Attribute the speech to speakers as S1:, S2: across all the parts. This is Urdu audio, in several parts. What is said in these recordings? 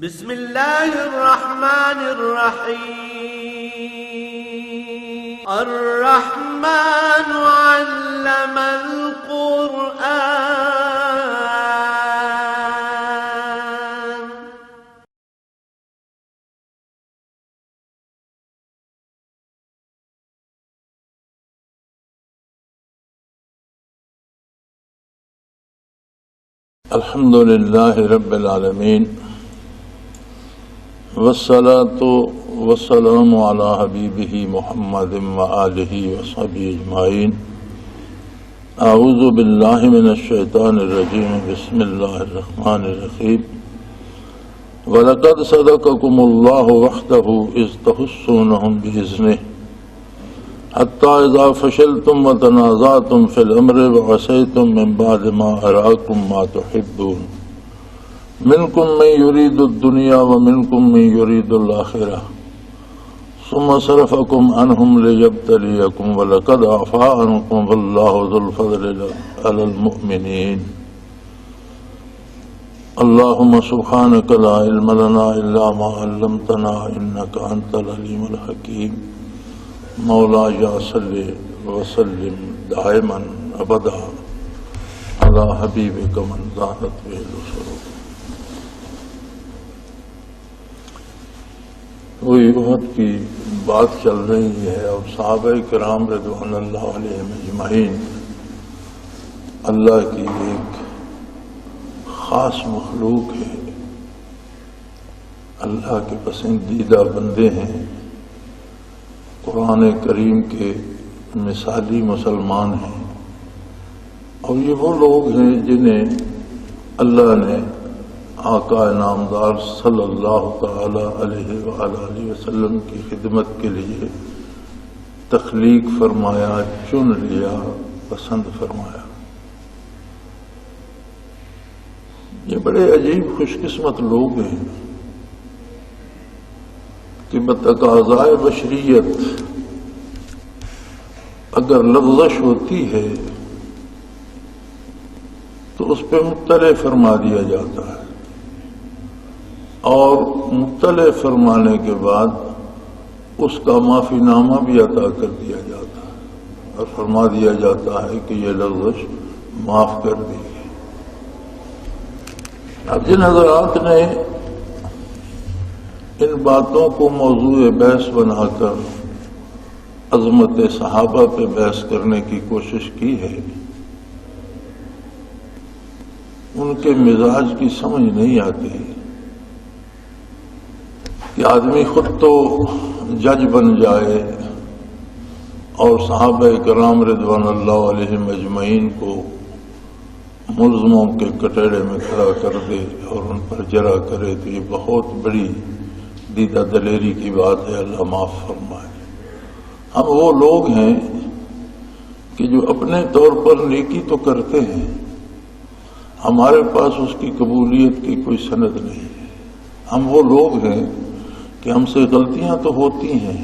S1: بسم اللہ الرحمن الرحیم الرحمن علم القرآن
S2: الحمد للہ رب العالمین والصلاة والسلام علی حبیبہ محمد وآلہ وصحبہ اجمعین. اعوذ باللہ من الشیطان الرجیم. بسم اللہ الرحمن الرحیم. وَلَقَدْ صَدَقَكُمُ اللَّهُ وَحْدَهُ إِذْ تَحُسُّونَهُم بِإِذْنِهِ حَتَّى إِذَا فَشِلْتُمْ وَتَنَازَعْتُمْ فِي الْأَمْرِ وَعَصَيْتُمْ مِنْ بَعْدِ مَا أَرَاكُمْ مَا تُحِبُّونَ منکم من یرید الدنیا ومنکم من یرید الآخرہ ثم صرفکم عنہم لیبتلیکم ولقد عفا عنکم واللہ ذو الفضل علی المؤمنین. اللہم سبحانک لا علم لنا الا ما علمتنا انک انت العلیم الحکیم. مولایا صلی وسلم دائما ابدا علی حبیبک من زانت به الشروق. وہی احد کی بات چل رہی ہے اور صحابہ کرام رضوان اللہ علیہم اجمعین اللہ کی ایک خاص مخلوق ہے، اللہ کے پسندیدہ بندے ہیں، قرآن کریم کے مثالی مسلمان ہیں، اور یہ وہ لوگ ہیں جنہیں اللہ نے آقا نامدار صلی اللہ تعالی علیہ وآلہ وسلم کی خدمت کے لیے تخلیق فرمایا، چن لیا، پسند فرمایا. یہ بڑے عجیب خوش قسمت لوگ ہیں کہ بتقاضائے بشریت اگر لغزش ہوتی ہے تو اس پہ مطلع فرما دیا جاتا ہے، اور مطلع فرمانے کے بعد اس کا معافی نامہ بھی عطا کر دیا جاتا ہے اور فرما دیا جاتا ہے کہ یہ لغزش معاف کر دی گئی. اب جن حضرات نے ان باتوں کو موضوع بحث بنا کر عظمت صحابہ پہ بحث کرنے کی کوشش کی ہے، ان کے مزاج کی سمجھ نہیں آتی کہ آدمی خود تو جج بن جائے اور صحابہ کرام رضوان اللہ علیہم اجمعین کو ملزموں کے کٹہرے میں کھڑا کر دے اور ان پر جرح کرے، تو یہ بہت بڑی دیدہ دلیری کی بات ہے. اللہ معاف فرمائے. ہم وہ لوگ ہیں کہ جو اپنے طور پر نیکی تو کرتے ہیں، ہمارے پاس اس کی قبولیت کی کوئی سند نہیں ہے. ہم وہ لوگ ہیں کہ ہم سے غلطیاں تو ہوتی ہیں،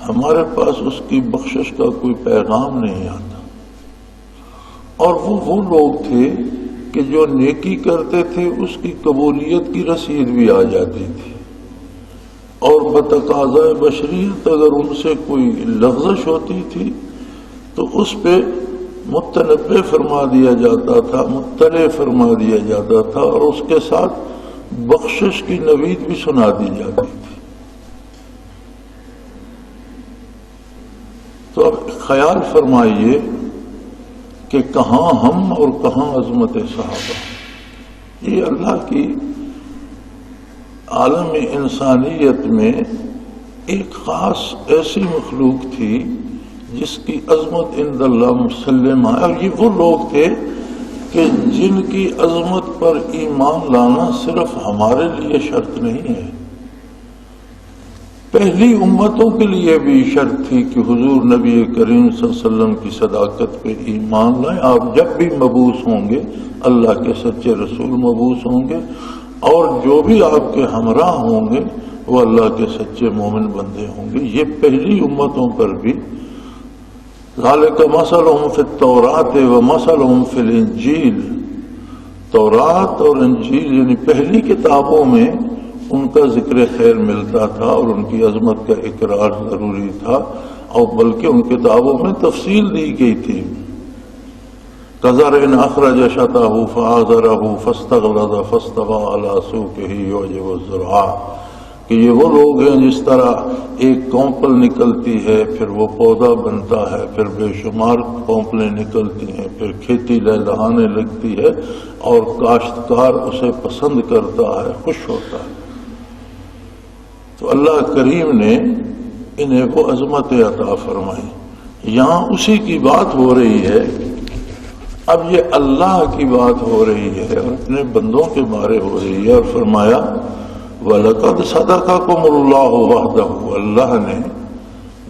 S2: ہمارے پاس اس کی بخشش کا کوئی پیغام نہیں آتا. اور وہ لوگ تھے کہ جو نیکی کرتے تھے اس کی قبولیت کی رسید بھی آ جاتی تھی، اور بتقاضائے بشریت اگر ان سے کوئی لغزش ہوتی تھی تو اس پہ متنبع فرما دیا جاتا تھا، مطلع فرما دیا جاتا تھا، اور اس کے ساتھ بخشش کی نوید بھی سنا دی جاتی تھی. تو اب خیال فرمائیے کہ کہاں ہم اور کہاں عظمت صحابہ. یہ اللہ کی عالم انسانیت میں ایک خاص ایسی مخلوق تھی جس کی عظمت عند اللہ مسلم ہے. اور یہ وہ لوگ تھے کہ جن کی عظمت پر ایمان لانا صرف ہمارے لیے شرط نہیں ہے، پہلی امتوں کے لیے بھی شرط تھی کہ حضور نبی کریم صلی اللہ علیہ وسلم کی صداقت پہ ایمان لائیں. آپ جب بھی مبعوث ہوں گے اللہ کے سچے رسول مبعوث ہوں گے، اور جو بھی آپ کے ہمراہ ہوں گے وہ اللہ کے سچے مومن بندے ہوں گے. یہ پہلی امتوں پر بھی ذالک مثلہم فی التوراۃ و مثلہم فی الانجیل. تورات اور انجیل یعنی پہلی کتابوں میں ان کا ذکر خیر ملتا تھا اور ان کی عظمت کا اقرار ضروری تھا، اور بلکہ ان کتابوں میں تفصیل دی گئی تھی۔ كزرع أخرج شطأه فآزره فاستغلظ فاستوى على سوقه يعجب الزراع، کہ یہ وہ لوگ ہیں جس طرح ایک کونپل نکلتی ہے پھر وہ پودا بنتا ہے، پھر بے شمار کونپلیں نکلتی ہیں، پھر کھیتی لہلہانے لگتی ہے اور کاشتکار اسے پسند کرتا ہے، خوش ہوتا ہے۔ تو اللہ کریم نے انہیں وہ عظمت عطا فرمائی۔ یہاں اسی کی بات ہو رہی ہے، اب یہ اللہ کی بات ہو رہی ہے اور اپنے بندوں کے بارے ہو رہی ہے، اور فرمایا وَلَقَدْ صَدَقَكُمُ اللَّهُ وَعْدَهُ، اللہ نے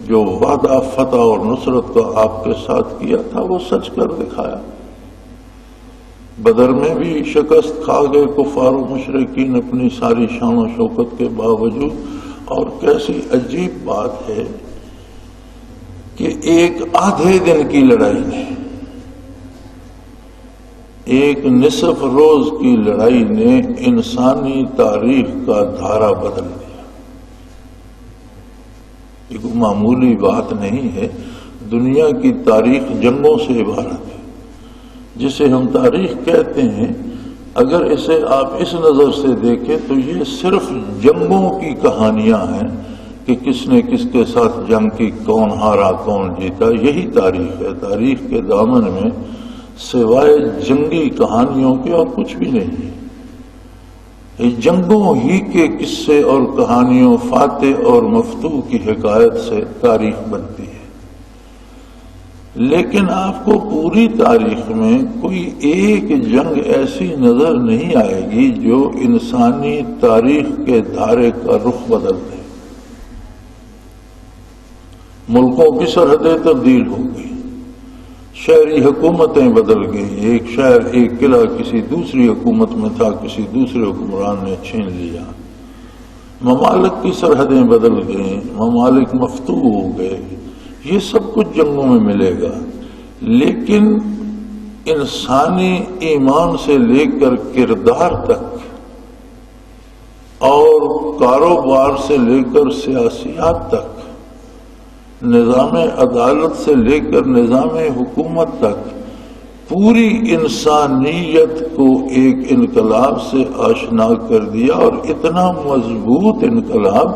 S2: جو وعدہ فتح اور نصرت کا آپ کے ساتھ کیا تھا وہ سچ کر دکھایا۔ بدر میں بھی شکست کھا گئے کفار و مشرکین اپنی ساری شان و شوکت کے باوجود، اور کیسی عجیب بات ہے کہ ایک آدھے دن کی لڑائی نے، ایک نصف روز کی لڑائی نے انسانی تاریخ کا دھارا بدل دیا۔ یہ کوئی معمولی بات نہیں ہے، دنیا کی تاریخ جنگوں سے عبارت ہے۔ جسے ہم تاریخ کہتے ہیں، اگر اسے آپ اس نظر سے دیکھیں تو یہ صرف جنگوں کی کہانیاں ہیں کہ کس نے کس کے ساتھ جنگ کی، کون ہارا کون جیتا، یہی تاریخ ہے۔ تاریخ کے دامن میں سوائے جنگی کہانیوں کے اور کچھ بھی نہیں ہے۔ جنگوں ہی کے قصے اور کہانیوں، فاتح اور مفتوح کی حکایت سے تاریخ بنتی ہے۔ لیکن آپ کو پوری تاریخ میں کوئی ایک جنگ ایسی نظر نہیں آئے گی جو انسانی تاریخ کے دھارے کا رخ بدل دے۔ ملکوں کی سرحدیں تبدیل ہو گئی، شہری حکومتیں بدل گئی، ایک شہر ایک قلعہ کسی دوسری حکومت میں تھا، کسی دوسرے حکمران نے چھین لیا، ممالک کی سرحدیں بدل گئیں، ممالک مفتوح ہو گئے۔ یہ سب کچھ جنگوں میں ملے گا، لیکن انسانی ایمان سے لے کر کردار تک اور کاروبار سے لے کر سیاسیات تک، نظام عدالت سے لے کر نظام حکومت تک، پوری انسانیت کو ایک انقلاب سے آشنا کر دیا، اور اتنا مضبوط انقلاب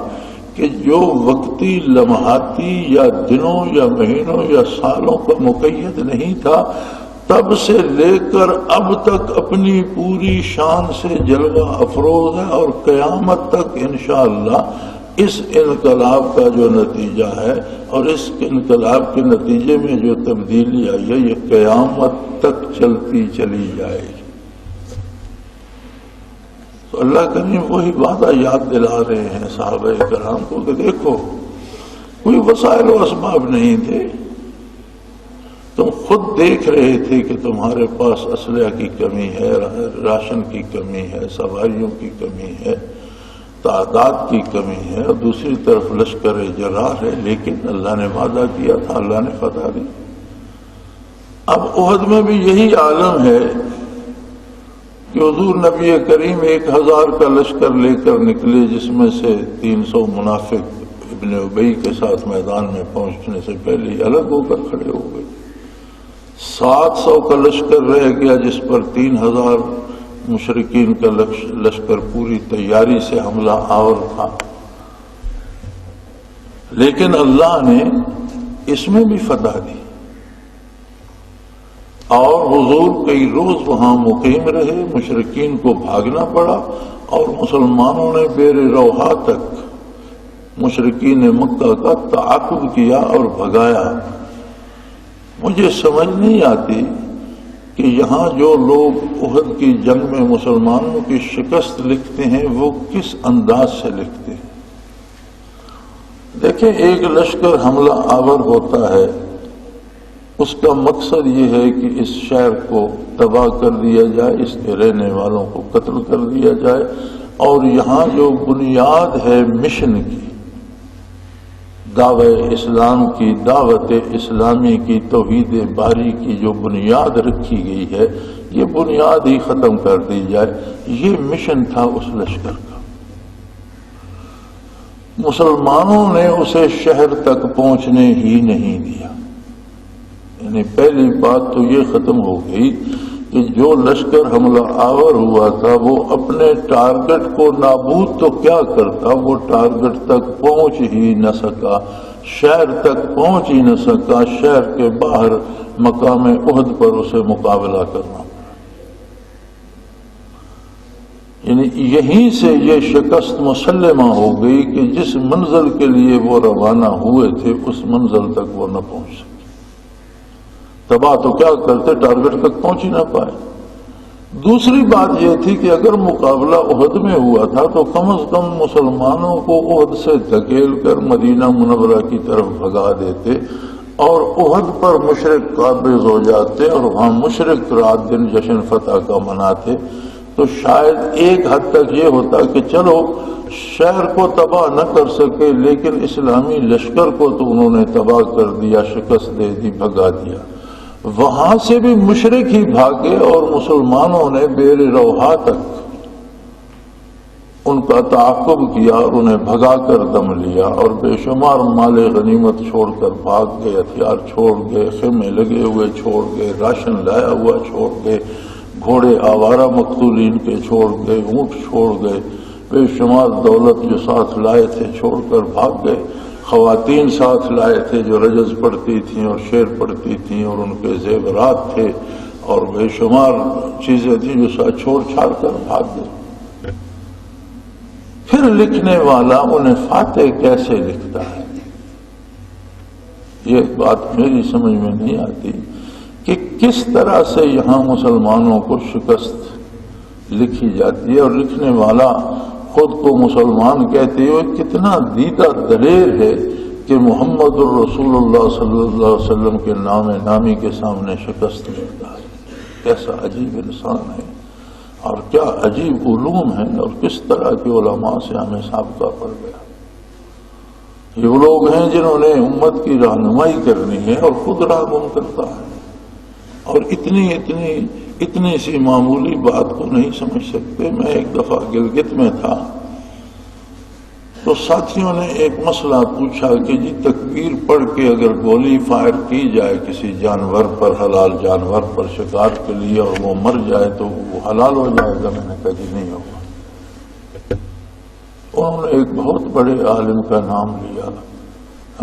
S2: کہ جو وقتی لمحاتی یا دنوں یا مہینوں یا سالوں کا مقید نہیں تھا، تب سے لے کر اب تک اپنی پوری شان سے جلوہ افروز ہے، اور قیامت تک انشاءاللہ اس انقلاب کا جو نتیجہ ہے اور اس انقلاب کے نتیجے میں جو تبدیلی آئی ہے، یہ قیامت تک چلتی چلی جائے گی۔ تو اللہ کریم وہی وعدہ یاد دلا رہے ہیں صحابہ کرام کو کہ دیکھو، کوئی وسائل و اسباب نہیں تھے، تم خود دیکھ رہے تھے کہ تمہارے پاس اسلحہ کی کمی ہے، راشن کی کمی ہے، سواریوں کی کمی ہے، تعداد کی کمی ہے، اور دوسری طرف لشکر جرار ہے، لیکن اللہ نے وعدہ کیا تھا، اللہ نے فتح دی۔ اب احد میں بھی یہی عالم ہے کہ حضور نبی کریم 1000 کا لشکر لے کر نکلے، جس میں سے 300 منافق ابن ابی کے ساتھ میدان میں پہنچنے سے پہلے ہی الگ ہو کر کھڑے ہو گئے۔ 700 کا لشکر رہ گیا، جس پر 3000 مشرکین کا لشکر پوری تیاری سے حملہ آور تھا، لیکن اللہ نے اس میں بھی فتح دی، اور حضور کئی روز وہاں مقیم رہے، مشرکین کو بھاگنا پڑا، اور مسلمانوں نے بیر روحا تک مشرکین مکہ کا تعاقب کیا اور بھگایا۔ مجھے سمجھ نہیں آتی کہ یہاں جو لوگ احد کی جنگ میں مسلمانوں کی شکست لکھتے ہیں وہ کس انداز سے لکھتے ہیں۔ دیکھیں، ایک لشکر حملہ آور ہوتا ہے، اس کا مقصد یہ ہے کہ اس شہر کو تباہ کر دیا جائے، اس کے رہنے والوں کو قتل کر دیا جائے، اور یہاں جو بنیاد ہے مشن کی، دعوت اسلام کی، دعوت اسلامی کی، توحید باری کی جو بنیاد رکھی گئی ہے، یہ بنیاد ہی ختم کر دی جائے۔ یہ مشن تھا اس لشکر کا۔ مسلمانوں نے اسے شہر تک پہنچنے ہی نہیں دیا. یعنی پہلی بات تو یہ ختم ہو گئی کہ جو لشکر حملہ آور ہوا تھا وہ اپنے ٹارگٹ کو نابود تو کیا کرتا، وہ ٹارگٹ تک پہنچ ہی نہ سکا، شہر تک پہنچ ہی نہ سکا. شہر کے باہر مقام احد پر اسے مقابلہ کرنا پڑا. یعنی یہیں سے یہ شکست مسلمہ ہو گئی کہ جس منزل کے لیے وہ روانہ ہوئے تھے اس منزل تک وہ نہ پہنچ سکے. تباہ تو کیا کرتے، ٹارگٹ تک پہنچ ہی نہ پائے. دوسری بات یہ تھی کہ اگر مقابلہ احد میں ہوا تھا تو کم از کم مسلمانوں کو احد سے دھکیل کر مدینہ منورہ کی طرف بھگا دیتے اور احد پر مشرک قابض ہو جاتے اور وہاں مشرک رات دن جشن فتح کا مناتے، تو شاید ایک حد تک یہ ہوتا کہ چلو شہر کو تباہ نہ کر سکے لیکن اسلامی لشکر کو تو انہوں نے تباہ کر دیا، شکست دے دی، بھگا دیا. وہاں سے بھی مشرک ہی بھاگے اور مسلمانوں نے بیر روحا تک ان کا تعاقب کیا اور انہیں بھگا کر دم لیا اور بے شمار مال غنیمت چھوڑ کر بھاگ گئے، ہتھیار چھوڑ گئے، خیمے لگے ہوئے چھوڑ گئے، راشن لایا ہوا چھوڑ گئے، گھوڑے آوارہ مقتولین کے چھوڑ گئے، اونٹ چھوڑ گئے، بے شمار دولت جو ساتھ لائے تھے چھوڑ کر بھاگ گئے. خواتین ساتھ لائے تھے جو رجز پڑتی تھیں اور شعر پڑتی تھیں اور ان کے زیورات تھے اور بے شمار چیزیں تھیں جو ساتھ چھوڑ چھاڑ کر بھاگ گئے. پھر لکھنے والا انہیں فاتح کیسے لکھتا ہے، یہ بات میری سمجھ میں نہیں آتی کہ کس طرح سے یہاں مسلمانوں کو شکست لکھی جاتی ہے اور لکھنے والا خود کو مسلمان کہتے ہوئے کتنا دیدہ دلیر ہے کہ محمد الرسول اللہ صلی اللہ علیہ وسلم کے نام نامی کے سامنے شکست ملتا ہے. کیسا عجیب انسان ہے اور کیا عجیب علوم ہیں اور کس طرح کے علماء سے ہمیں سابقہ پڑ گیا. یہ وہ لوگ ہیں جنہوں نے امت کی رہنمائی کرنی ہے اور خود راہنم کرتا ہے اور اتنی سی معمولی بات کو نہیں سمجھ سکتے. میں ایک دفعہ گلگت میں تھا تو ساتھیوں نے ایک مسئلہ پوچھا کہ جی تکبیر پڑھ کے اگر گولی فائر کی جائے کسی جانور پر، حلال جانور پر شکار کے لیے اور وہ مر جائے تو وہ حلال ہو جائے گا؟ میں نے کہا جی نہیں ہوگا. انہوں نے ایک بہت بڑے عالم کا نام لیا،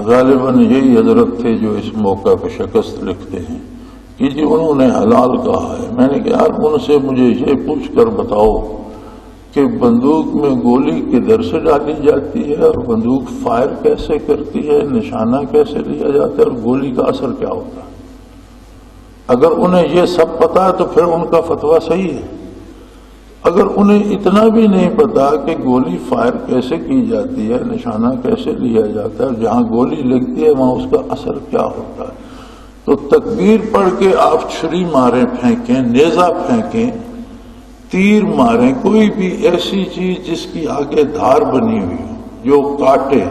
S2: غالباً یہی حضرت تھے جو اس موقع پہ شکست لکھتے ہیں کہ جی انہوں نے حلال کہا ہے. میں نے کہا یار ان سے مجھے یہ پوچھ کر بتاؤ کہ بندوق میں گولی کدھر سے ڈالی جاتی ہے اور بندوق فائر کیسے کرتی ہے، نشانہ کیسے لیا جاتا ہے اور گولی کا اثر کیا ہوتا ہے. اگر انہیں یہ سب پتا ہے تو پھر ان کا فتویٰ صحیح ہے. اگر انہیں اتنا بھی نہیں پتا کہ گولی فائر کیسے کی جاتی ہے، نشانہ کیسے لیا جاتا ہے اور جہاں گولی لگتی ہے وہاں اس کا اثر کیا ہوتا ہے، تو تکبیر پڑھ کے آپ چھری ماریں، پھینکیں، نیزہ پھینکیں، تیر ماریں، کوئی بھی ایسی چیز جس کی آگے دھار بنی ہوئی ہو جو کاٹے،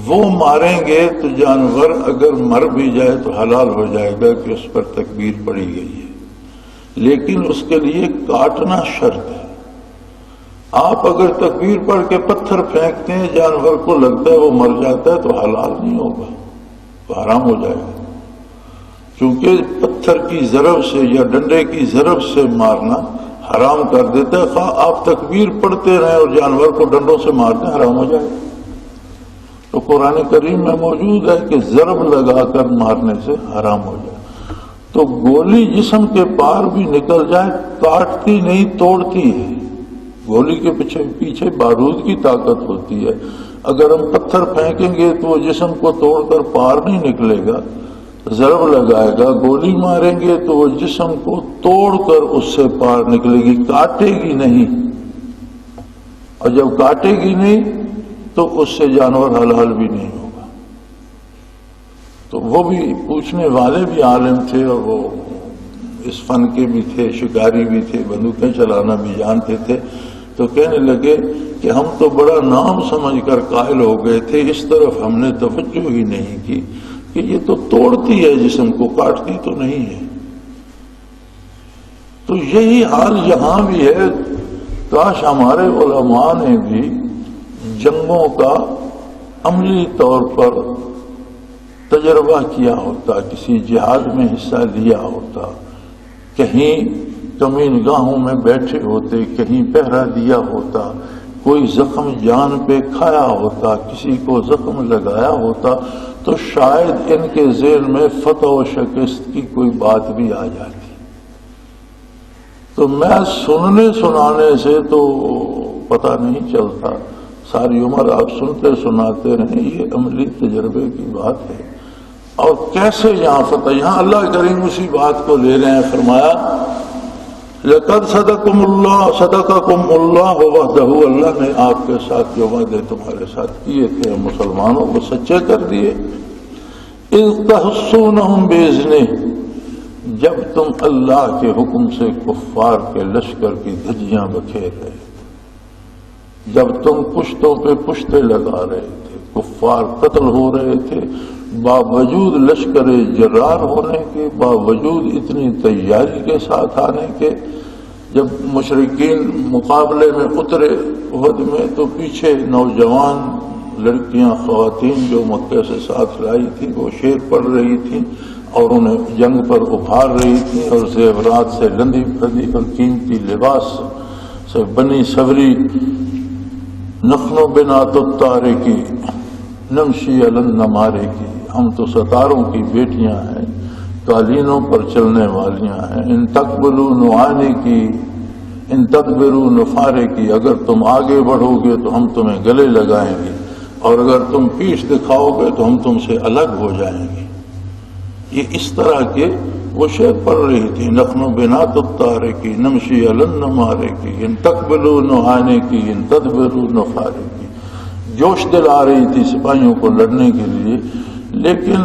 S2: وہ ماریں گے تو جانور اگر مر بھی جائے تو حلال ہو جائے گا کہ اس پر تکبیر پڑی گئی ہے. لیکن اس کے لیے کاٹنا شرط ہے. آپ اگر تکبیر پڑھ کے پتھر پھینکتے ہیں، جانور کو لگتا ہے وہ مر جاتا ہے تو حلال نہیں ہوگا، تو حرام ہو جائے گا. چونکہ پتھر کی ضرب سے یا ڈنڈے کی ضرب سے مارنا حرام کر دیتا ہے. خواہ آپ تکبیر پڑھتے رہیں اور جانور کو ڈنڈوں سے مار دیں، حرام ہو جائے گا. تو قرآن کریم میں موجود ہے کہ ضرب لگا کر مارنے سے حرام ہو جائے. تو گولی جسم کے پار بھی نکل جائے کاٹتی نہیں، توڑتی ہے. گولی کے پیچھے بارود کی طاقت ہوتی ہے. اگر ہم پتھر پھینکیں گے تو وہ جسم کو توڑ کر پار نہیں نکلے گا، ضرب لگائے گا. گولی ماریں گے تو وہ جسم کو توڑ کر اس سے پار نکلے گی، کاٹے گی نہیں. اور جب کاٹے گی نہیں تو اس سے جانور حلال بھی نہیں ہوگا. تو وہ بھی پوچھنے والے بھی عالم تھے اور وہ اس فن کے بھی تھے، شکاری بھی تھے، بندوقیں چلانا بھی جانتے تھے. تو کہنے لگے کہ ہم تو بڑا نام سمجھ کر قائل ہو گئے تھے، اس طرف ہم نے توجہ ہی نہیں کی کہ یہ تو توڑتی ہے جسم کو، کاٹتی تو نہیں ہے. تو یہی حال یہاں بھی ہے. کاش ہمارے علماء نے بھی جنگوں کا عملی طور پر تجربہ کیا ہوتا، کسی جہاد میں حصہ لیا ہوتا، کہیں کمین گاہوں میں بیٹھے ہوتے، کہیں پہرا دیا ہوتا، کوئی زخم جان پہ کھایا ہوتا، کسی کو زخم لگایا ہوتا، تو شاید ان کے ذہن میں فتح و شکست کی کوئی بات بھی آ جاتی۔ تو میں سننے سنانے سے تو پتہ نہیں چلتا، ساری عمر آپ سنتے سناتے رہے، یہ عملی تجربے کی بات ہے۔ اور کیسے یہاں فتح، یہاں اللہ کریم اسی بات کو لے رہے ہیں، فرمایا لَقَدْ صَدَقَكُمُ اللَّهُ وَعْدَهُ، اللہ نے آپ کے ساتھ جو وعدے تمہارے ساتھ کیے تھے مسلمانوں کو سچے کر دیے۔ إِذْ تَحُسُّونَهُمْ بِإِذْنِهِ، جب تم اللہ کے حکم سے کفار کے لشکر کی دھجیاں بکھیر رہے، جب تم پشتوں پہ پشتے لگا رہے تھے، کفار قتل ہو رہے تھے، باوجود لشکر جرار ہونے کے، باوجود اتنی تیاری کے ساتھ آنے کے، جب مشرکین مقابلے میں اترے احد میں تو پیچھے نوجوان لڑکیاں خواتین جو مکے سے ساتھ لائی تھی وہ شیر پڑھ رہی تھیں اور انہیں جنگ پر ابھار رہی تھیں، اور زیورات سے لندی پھندی اور قیمتی لباس سے بنی سوری، نخنوں بنات الطارے کی، نمشی علن نمارے کی، ہم تو ستاروں کی بیٹیاں ہیں، قالینوں پر چلنے والیاں ہیں، ان تقبلوا نعانے کی، ان تدبروا نفارے کی، اگر تم آگے بڑھو گے تو ہم تمہیں گلے لگائیں گے، اور اگر تم پیچھ دکھاؤ گے تو ہم تم سے الگ ہو جائیں گے۔ یہ اس طرح کے وہ شعر پڑھ رہی تھی، نخنوں بنات الطارے کی، نمشی علن نمارے کی، ان تقبلوا نعانے کی، ان تدبروا نفارے کی، جوش دل آ رہی تھی سپاہیوں کو لڑنے کے لیے۔ لیکن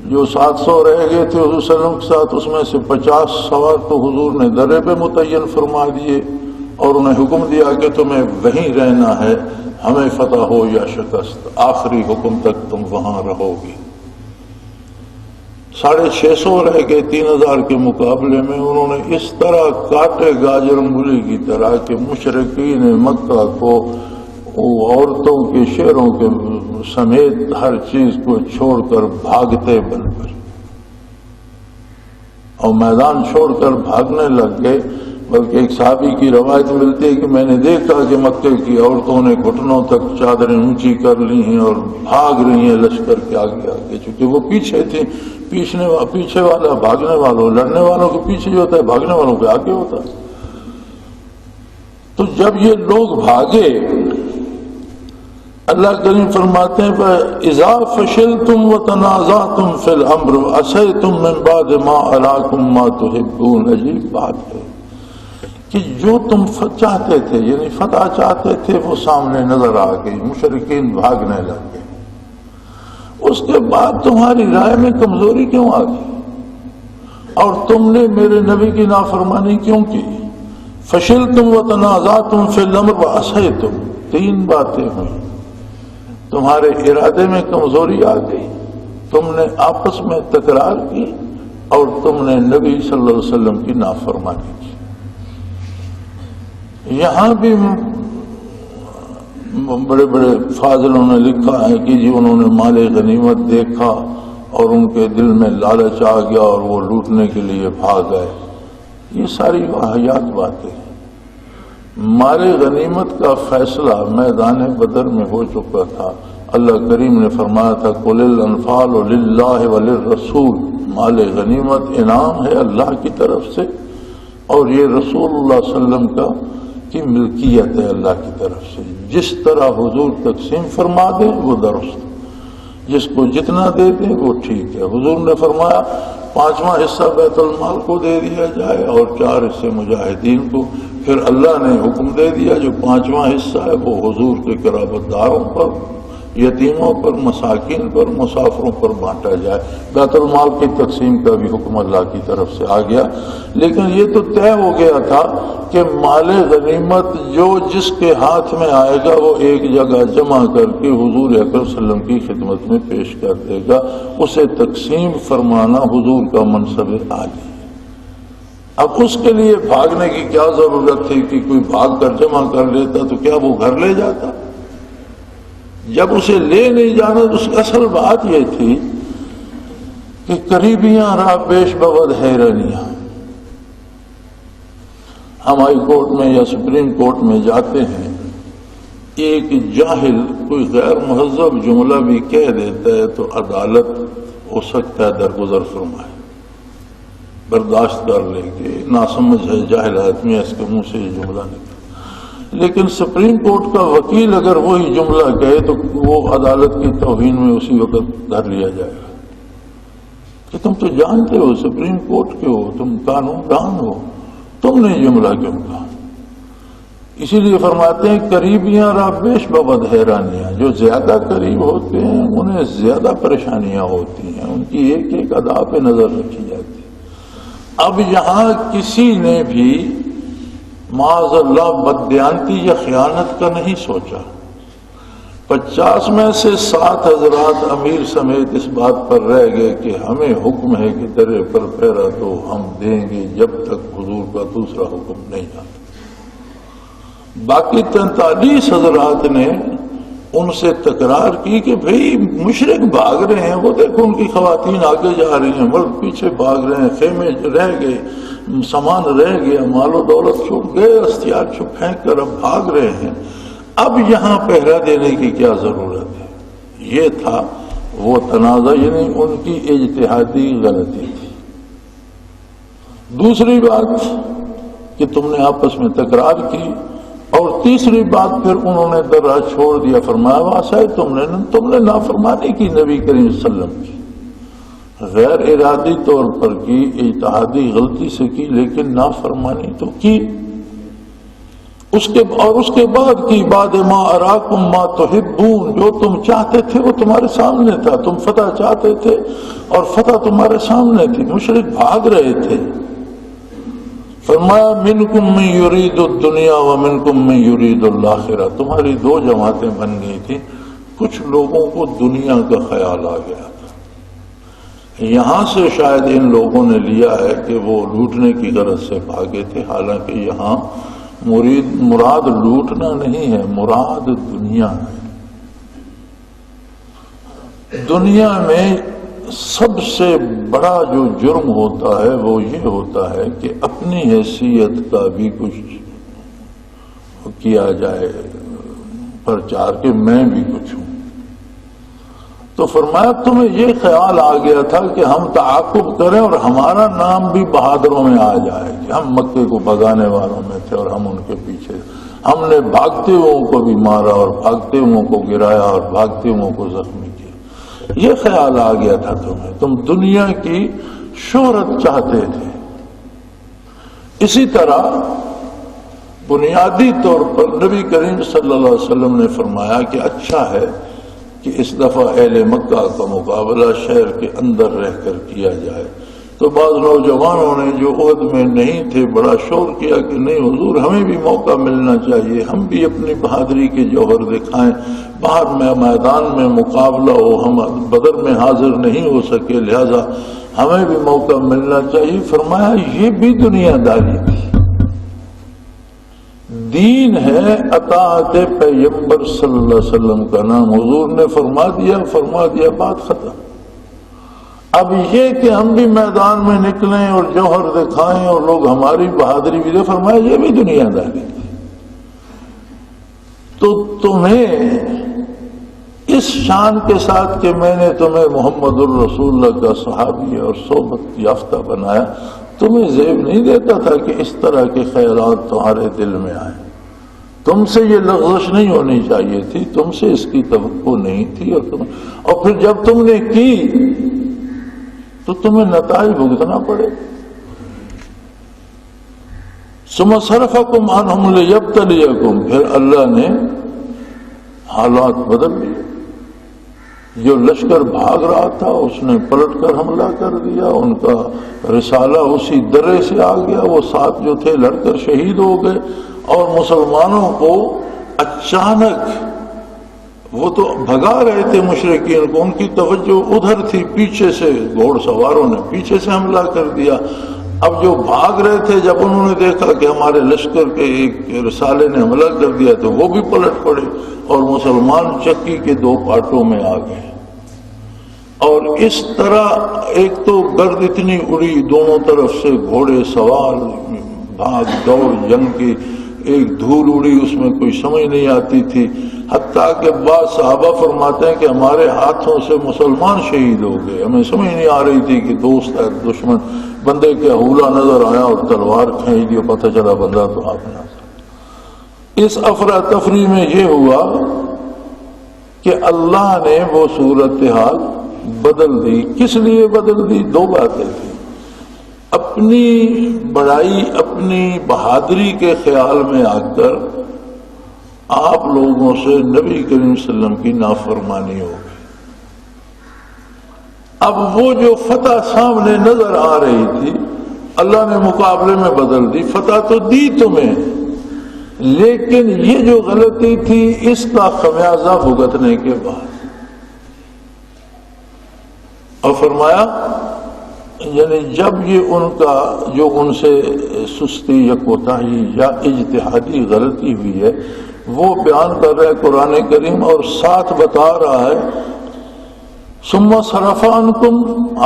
S2: جو 700 رہ گئے تھے حضور صلی اللہ علیہ وسلم کے ساتھ، اس میں سے 50 سوار تو حضور نے درے پہ متعین فرما دیے اور انہیں حکم دیا کہ تمہیں وہیں رہنا ہے، ہمیں فتح ہو یا شکست، آخری حکم تک تم وہاں رہو گے۔ 650 رہ گئے 3000 کے مقابلے میں، انہوں نے اس طرح کاٹے گاجر مولی کی طرح کہ مشرکین مکہ کو عورتوں کے شیروں کے سمیت ہر چیز کو چھوڑ کر بھاگتے بن کر، اور میدان چھوڑ کر بھاگنے لگ گئے۔ بلکہ ایک صحابی کی روایت ملتی ہے کہ میں نے دیکھا کہ مکے کی عورتوں نے گھٹنوں تک چادریں اونچی کر لی ہیں اور بھاگ رہی ہیں لشکر کے آگے آگے، چونکہ وہ پیچھے تھیں۔ پیچھے والا بھاگنے والوں، لڑنے والوں کے پیچھے جو ہوتا ہے، بھاگنے والوں کے آگے ہوتا ہے۔ تو جب یہ لوگ بھاگے، اللہ کریم فرماتے ہیں فَإِذَا فَشِلْتُمْ وَتَنَازَعْتُمْ فِي الْأَمْرِ وَعَصَيْتُمْ مِنْ بَعْدِ مَا أَرَاكُمْ مَا تُحِبُّونَ۔ عجیب بات ہے کہ جو تم چاہتے تھے، یعنی فتح چاہتے تھے، وہ سامنے نظر آ گئی، مشرکین بھاگنے لگ گئے۔ اس کے بعد تمہاری رائے میں کمزوری کیوں آ گئی اور تم نے میرے نبی کی نافرمانی کیوں کی؟ فَشِلْتُمْ وَتَنَازَعْتُمْ فِي الْأَمْرِ وَعَصَيْتُمْ، 3 باتیں ہوئیں۔ تمہارے ارادے میں کمزوری آ گئی، تم نے آپس میں تکرار کی، اور تم نے نبی صلی اللہ علیہ وسلم کی نافرمانی کی۔ یہاں بھی بڑے بڑے فاضلوں نے لکھا ہے کہ جی انہوں نے مال غنیمت دیکھا اور ان کے دل میں لالچ آ گیا اور وہ لوٹنے کے لیے بھاگ گئے۔ یہ ساری واہیات باتیں ہیں۔ مال غنیمت کا فیصلہ میدان بدر میں ہو چکا تھا۔ اللہ کریم نے فرمایا تھا قُلِ الْأَنْفَالُ لِلَّهِ وَلِلرَّسُولِ، مال غنیمت انعام ہے اللہ کی طرف سے اور یہ رسول اللہ صلی اللہ علیہ وسلم کی ملکیت ہے اللہ کی طرف سے۔ جس طرح حضور تقسیم فرما دیں وہ درست، جس کو جتنا دے دیں وہ ٹھیک ہے۔ حضور نے فرمایا 5واں حصہ بیت المال کو دے دیا جائے اور 4 حصے مجاہدین کو۔ پھر اللہ نے حکم دے دیا جو 5واں حصہ ہے وہ حضور کے قرابت داروں پر، یتیموں پر، مساکین پر، مسافروں پر بانٹا جائے۔ بیت المال کی تقسیم کا بھی حکم اللہ کی طرف سے آ گیا، لیکن یہ تو طے ہو گیا تھا کہ مال غنیمت جو جس کے ہاتھ میں آئے گا وہ ایک جگہ جمع کر کے حضور اکرم صلی اللہ علیہ وسلم کی خدمت میں پیش کر دے گا۔ اسے تقسیم فرمانا حضور کا منصب عالی ہے۔ اب اس کے لیے بھاگنے کی کیا ضرورت تھی کہ کوئی بھاگ کر جمع کر لیتا تو کیا وہ گھر لے جاتا؟ جب اسے لے نہیں جانا تو اس کی اصل بات یہ تھی کہ قریبیاں را پیش بود حیرانیاں. ہم ہائی کورٹ میں یا سپریم کورٹ میں جاتے ہیں، ایک جاہل کوئی غیر مہذب جملہ بھی کہہ دیتا ہے تو عدالت ہو سکتا ہے درگزر فرمائے، برداشت کر لے کہ ناسمجھ ہے، جاہل آدمی ہے، اس کے منہ سے یہ جملہ نکلا. لیکن سپریم کورٹ کا وکیل اگر وہی جملہ کہے تو وہ عدالت کی توہین میں اسی وقت دھر لیا جائے گا کہ تم تو جانتے ہو سپریم کورٹ کے ہو، تم قانون دان ہو، تم نے جملہ کیوں کہا؟ اسی لیے فرماتے ہیں قریبیاں را بیش ببد حیرانیاں. جو زیادہ قریب ہوتے ہیں انہیں زیادہ پریشانیاں ہوتی ہیں، ان کی ایک ایک ادا پہ نظر رکھی جاتی ہے. اب یہاں کسی نے بھی معاذ اللہ بددیانتی یا خیانت کا نہیں سوچا. 50 میں سے 7 حضرات امیر سمیت اس بات پر رہ گئے کہ ہمیں حکم ہے کہ درے پر پھیرا تو ہم دیں گے جب تک حضور کا دوسرا حکم نہیں آتا. باقی 43 حضرات نے ان سے تکرار کی کہ بھئی مشرک بھاگ رہے ہیں، وہ دیکھو ان کی خواتین آگے جا رہی ہیں، مرد پیچھے بھاگ رہے ہیں، خیمے رہ گئے، سامان رہ گیا، مال و دولت چھپ گئے، ہتھیار چھپ پھینک کر اب بھاگ رہے ہیں، اب یہاں پہرا دینے کی کیا ضرورت ہے؟ یہ تھا وہ تنازع، یعنی ان کی اجتہادی غلطی تھی. دوسری بات کہ تم نے آپس میں تکرار کی، اور تیسری بات پھر انہوں نے درا چھوڑ دیا. فرمایا واسا تم نے نافرمانی کی نبی کریم صلی اللہ علیہ وسلم کی، غیر ارادی طور پر کی، اجتہادی غلطی سے کی، لیکن نافرمانی تو کی. اس کے بعد کی بعد ما اراکم ما تحبون، جو تم چاہتے تھے وہ تمہارے سامنے تھا، تم فتح چاہتے تھے اور فتح تمہارے سامنے تھی، مشرک بھاگ رہے تھے. فرمایا منکم من یرید الدنیا ومنکم من یرید الآخرہ. تمہاری 2 جماعتیں بن گئی تھی، کچھ لوگوں کو دنیا کا خیال آ گیا تھا. یہاں سے شاید ان لوگوں نے لیا ہے کہ وہ لوٹنے کی غرض سے بھاگے تھے، حالانکہ یہاں مراد لوٹنا نہیں ہے، مراد دنیا ہے. دنیا میں سب سے بڑا جو جرم ہوتا ہے وہ یہ ہوتا ہے کہ اپنی حیثیت کا بھی کچھ کیا جائے پرچار کہ میں بھی کچھ ہوں. تو فرمایا تمہیں یہ خیال آ گیا تھا کہ ہم تعاقب کریں اور ہمارا نام بھی بہادروں میں آ جائے کہ ہم مکے کو بھگانے والوں میں تھے اور ہم ان کے پیچھے، ہم نے بھاگتے ہوئوں کو بھی مارا اور بھاگتے ہوئوں کو گرایا اور بھاگتے ہوئوں کو زخمی کیا. یہ خیال آ گیا تھا تمہیں، تم دنیا کی شہرت چاہتے تھے. اسی طرح بنیادی طور پر نبی کریم صلی اللہ علیہ وسلم نے فرمایا کہ اچھا ہے کہ اس دفعہ اہل مکہ کا مقابلہ شہر کے اندر رہ کر کیا جائے. تو بعض نوجوانوں نے جو عہد میں نہیں تھے بڑا شور کیا کہ نہیں حضور ہمیں بھی موقع ملنا چاہیے، ہم بھی اپنی بہادری کے جوہر دکھائیں، باہر میں میدان میں مقابلہ ہو، ہم بدر میں حاضر نہیں ہو سکے لہذا ہمیں بھی موقع ملنا چاہیے. فرمایا یہ بھی دنیا داری تھی. دین ہے اطاعت پیغمبر صلی اللہ علیہ وسلم کا نام، حضور نے فرما دیا بات ختم. اب یہ کہ ہم بھی میدان میں نکلیں اور جوہر دکھائیں اور لوگ ہماری بہادری بھی دے، فرمایا یہ بھی دنیا داری تھی. تو تمہیں اس شان کے ساتھ کہ میں نے تمہیں محمد الرسول اللہ کا صحابی اور صحبت یافتہ بنایا، تمہیں زیب نہیں دیتا تھا کہ اس طرح کے خیالات تمہارے دل میں آئیں. تم سے یہ لغزش نہیں ہونی چاہیے تھی، تم سے اس کی توقع نہیں تھی، اور پھر جب تم نے کی تو تمہیں نتائج بھگتنا پڑے. ثم صرفکم عنہم لیبتلیکم، پھر اللہ نے حالات بدل دیے. جو لشکر بھاگ رہا تھا اس نے پلٹ کر حملہ کر دیا، ان کا رسالہ اسی درے سے آ گیا، وہ 7 جو تھے لڑ کر شہید ہو گئے. اور مسلمانوں کو اچانک وہ تو بھگا رہے تھے مشرکین کو، ان کی توجہ ادھر تھی، پیچھے سے گھوڑ سواروں نے پیچھے سے حملہ کر دیا. اب جو بھاگ رہے تھے جب انہوں نے دیکھا کہ ہمارے لشکر کے ایک رسالے نے حملہ کر دیا تو وہ بھی پلٹ پڑے اور مسلمان چکی کے دو پارٹوں میں آ گئے. اور اس طرح ایک تو گرد اتنی اڑی دونوں طرف سے گھوڑے سوار بھاگ دوڑ جنگ کی ایک دھول اڑی اس میں کوئی سمجھ نہیں آتی تھی. حتیٰ کہ بعض صحابہ فرماتے ہیں کہ ہمارے ہاتھوں سے مسلمان شہید ہو گئے. ہمیں سمجھ نہیں آ رہی تھی کہ دوست ہے دشمن. بندے کے حولہ نظر آیا اور تلوار کھینچ دی، پتہ چلا بندہ تو آپ نے. اس افراتفری میں یہ ہوا کہ اللہ نے وہ صورتحال بدل دی. کس لیے بدل دی؟ دو باتیں تھیں. اپنی بڑائی اپنی بہادری کے خیال میں آ کر آپ لوگوں سے نبی کریم صلی اللہ علیہ وسلم کی نافرمانی ہو گئی. اب وہ جو فتح سامنے نظر آ رہی تھی اللہ نے مقابلے میں بدل دی. فتح تو دی تمہیں، لیکن یہ جو غلطی تھی اس کا خمیازہ بھگتنے کے بعد. اور فرمایا یعنی جب یہ ان کا جو ان سے سستی یا کوتاہی یا اجتہادی غلطی ہوئی ہے وہ بیان کر رہا ہے قرآن کریم اور ساتھ بتا رہا ہے ثم صرف عنکم،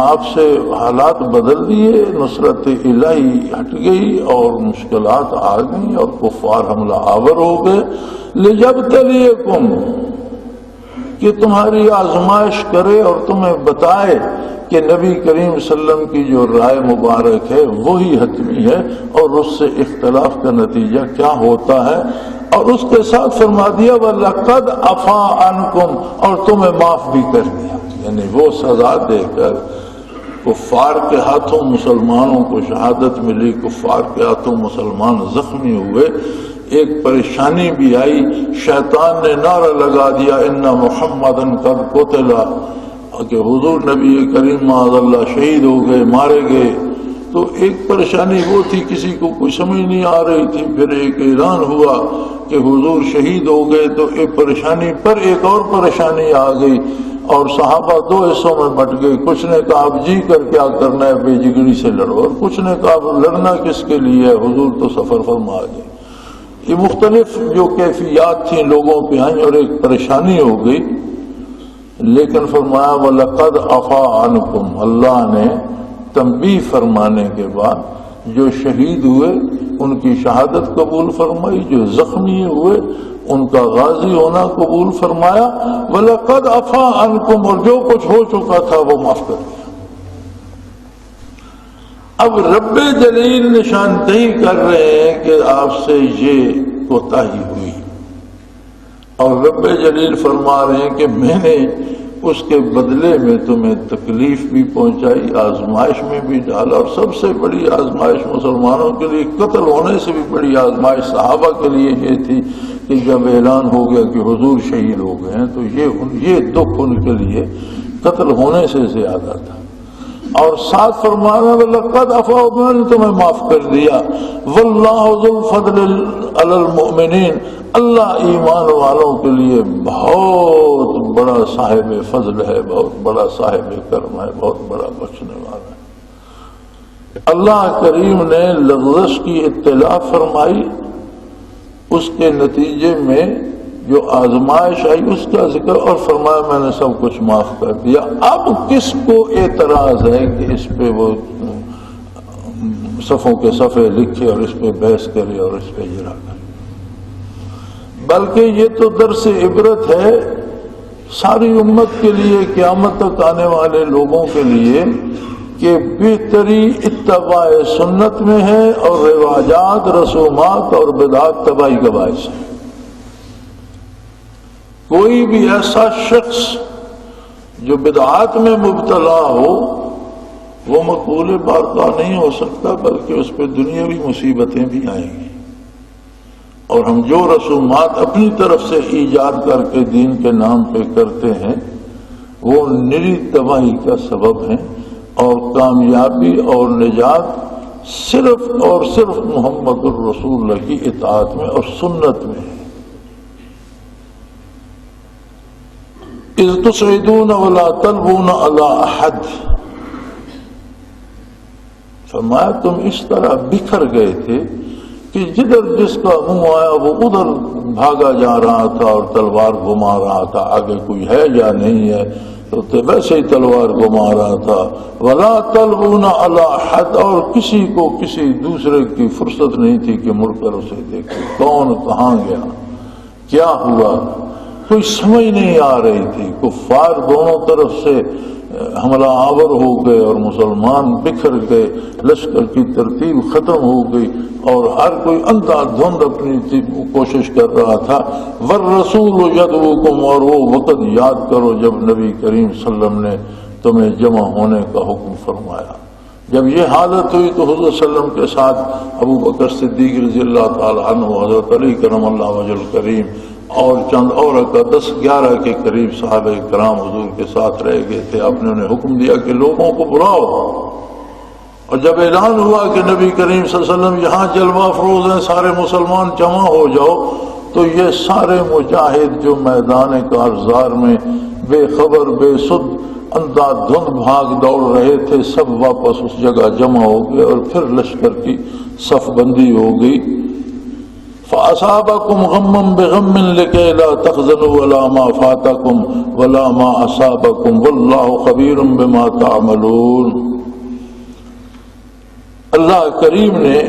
S2: آپ سے حالات بدل دیے، نصرت الہی ہٹ گئی اور مشکلات آ گئی اور کفار حملہ آور ہو گئے. لِیَبْتَلِیَکُمْ، کہ تمہاری آزمائش کرے اور تمہیں بتائے کہ نبی کریم صلی اللہ علیہ وسلم کی جو رائے مبارک ہے وہی حتمی ہے اور اس سے اختلاف کا نتیجہ کیا ہوتا ہے. اور اس کے ساتھ فرما دیا وَلَقَدْ عَفَا عَنْكُمْ، اور تمہیں معاف بھی کر دیا. یعنی وہ سزا دے کر کفار کے ہاتھوں مسلمانوں کو شہادت ملی، کفار کے ہاتھوں مسلمان زخمی ہوئے. ایک پریشانی بھی آئی، شیطان نے نعرہ لگا دیا ان محمدن قد قتل، کہ حضور نبی کریم معاذ اللہ شہید ہو گئے، مارے گئے. تو ایک پریشانی وہ تھی کسی کو کوئی سمجھ نہیں آ رہی تھی. پھر ایک اعلان ہوا کہ حضور شہید ہو گئے تو ایک پریشانی پر ایک اور پریشانی آ گئی اور صحابہ دو حصوں میں بٹ گئے. کچھ نے کہا اب جی کر کیا کرنا ہے، بے جگری سے لڑو، اور کچھ نے کہا اب لڑنا کس کے لیے ہے، حضور تو سفر فرما گئے. یہ مختلف جو کیفیات تھیں لوگوں پہ آئیں اور ایک پریشانی ہو گئی. لیکن فرمایا وَلَقَدْ عَفَا عَنْكُمْ، اللہ نے تنبیہ فرمانے کے بعد جو شہید ہوئے ان کی شہادت قبول فرمائی، جو زخمی ہوئے ان کا غازی ہونا قبول فرمایا. وَلَقَدْ عَفَا عَنْكُمْ، اور جو کچھ ہو چکا تھا وہ معاف کر دیا. اب رب جلیل نشاندہی کر رہے ہیں کہ آپ سے یہ کوتاہی ہوئی، اور رب جلیل فرما رہے ہیں کہ میں نے اس کے بدلے میں تمہیں تکلیف بھی پہنچائی، آزمائش میں بھی ڈالا. اور سب سے بڑی آزمائش مسلمانوں کے لیے، قتل ہونے سے بھی بڑی آزمائش صحابہ کے لیے یہ تھی کہ جب اعلان ہو گیا کہ حضور شہید ہو گئے ہیں تو یہ دکھ ان کے لیے قتل ہونے سے زیادہ تھا. اور ساتھ فرمانا وَلَقَدْ عَفَا، میں نے تمہیں معاف کر دیا. وَاللَّهُ ذُو الْفَضْلِ عَلَى الْمُؤْمِنِينَ، اللہ ایمان والوں کے لیے بہت بڑا صاحب فضل ہے، بہت بڑا صاحب کرم ہے، بہت بڑا بخشنے والا ہے. اللہ کریم نے لغزش کی اطلاع فرمائی، اس کے نتیجے میں جو آزمائش آئی اس کا ذکر، اور فرمایا میں نے سب کچھ معاف کر دیا. اب کس کو اعتراض ہے کہ اس پہ وہ صفوں کے صفحے لکھے اور اس پہ بحث کرے اور اس پہ اجرا کرے؟ بلکہ یہ تو درس عبرت ہے ساری امت کے لیے، قیامت تک آنے والے لوگوں کے لیے، کہ بہتری اتباع سنت میں ہے اور رواجات رسومات اور بدعات تباہی کا باعث ہے. کوئی بھی ایسا شخص جو بدعات میں مبتلا ہو وہ مقبول بارگاہ نہیں ہو سکتا، بلکہ اس پہ دنیاوی مصیبتیں بھی آئیں گی. اور ہم جو رسومات اپنی طرف سے ایجاد کر کے دین کے نام پہ کرتے ہیں وہ نری تباہی کا سبب ہیں، اور کامیابی اور نجات صرف اور صرف محمد الرسول اللہ کی اطاعت میں اور سنت میں ہے. اذ تصعدون ولا تلوون على احد، فرمایا تم اس طرح بکھر گئے تھے کہ جدھر جس کا منہ آیا وہ ادھر بھاگا جا رہا تھا اور تلوار گھما رہا تھا، آگے کوئی ہے یا نہیں ہے تو ویسے ہی تلوار گھما رہا تھا. ولا تلوون علی احد، اور کسی کو کسی دوسرے کی فرصت نہیں تھی کہ مڑ کر اسے دیکھے کون کہاں گیا کیا ہوا، کوئی سمجھ نہیں آ رہی تھی. کفار دونوں طرف سے حملہ آور ہو گئے اور مسلمان بکھر گئے، لشکر کی ترتیب ختم ہو گئی اور ہر کوئی اندھا دھند اپنی کوشش کر رہا تھا. والرسول یدعوکم، اور وہ وقت یاد کرو جب نبی کریم صلی اللہ علیہ وسلم نے تمہیں جمع ہونے کا حکم فرمایا. جب یہ حالت ہوئی تو حضور صلی اللہ علیہ وسلم کے ساتھ ابو بکر صدیق رضی اللہ تعالی عنہ، حضرت علی کرم اللہ وجہ کریم اور چند اور 10-11 کے قریب صحابہ کرام حضور کے ساتھ رہ گئے تھے. آپ نے انہیں حکم دیا کہ لوگوں کو بلاؤ، اور جب اعلان ہوا کہ نبی کریم صلی اللہ علیہ وسلم یہاں جلوہ افروز ہیں، سارے مسلمان جمع ہو جاؤ، تو یہ سارے مجاہد جو میدان کارزار میں بے خبر بے سد اندھا دھند بھاگ دوڑ رہے تھے، سب واپس اس جگہ جمع ہو گئے اور پھر لشکر کی صف بندی ہو گئی. فَأَصَابَكُمْ غَمًّا بِغَمٍّ لِكَيْ لَا تَحْزَنُوا وَلَا مَا فَاتَكُمْ وَلَا مَا أَصَابَكُمْ وَاللَّهُ خَبِيرٌ بِمَا تَعْمَلُونَ. اللہ کریم نے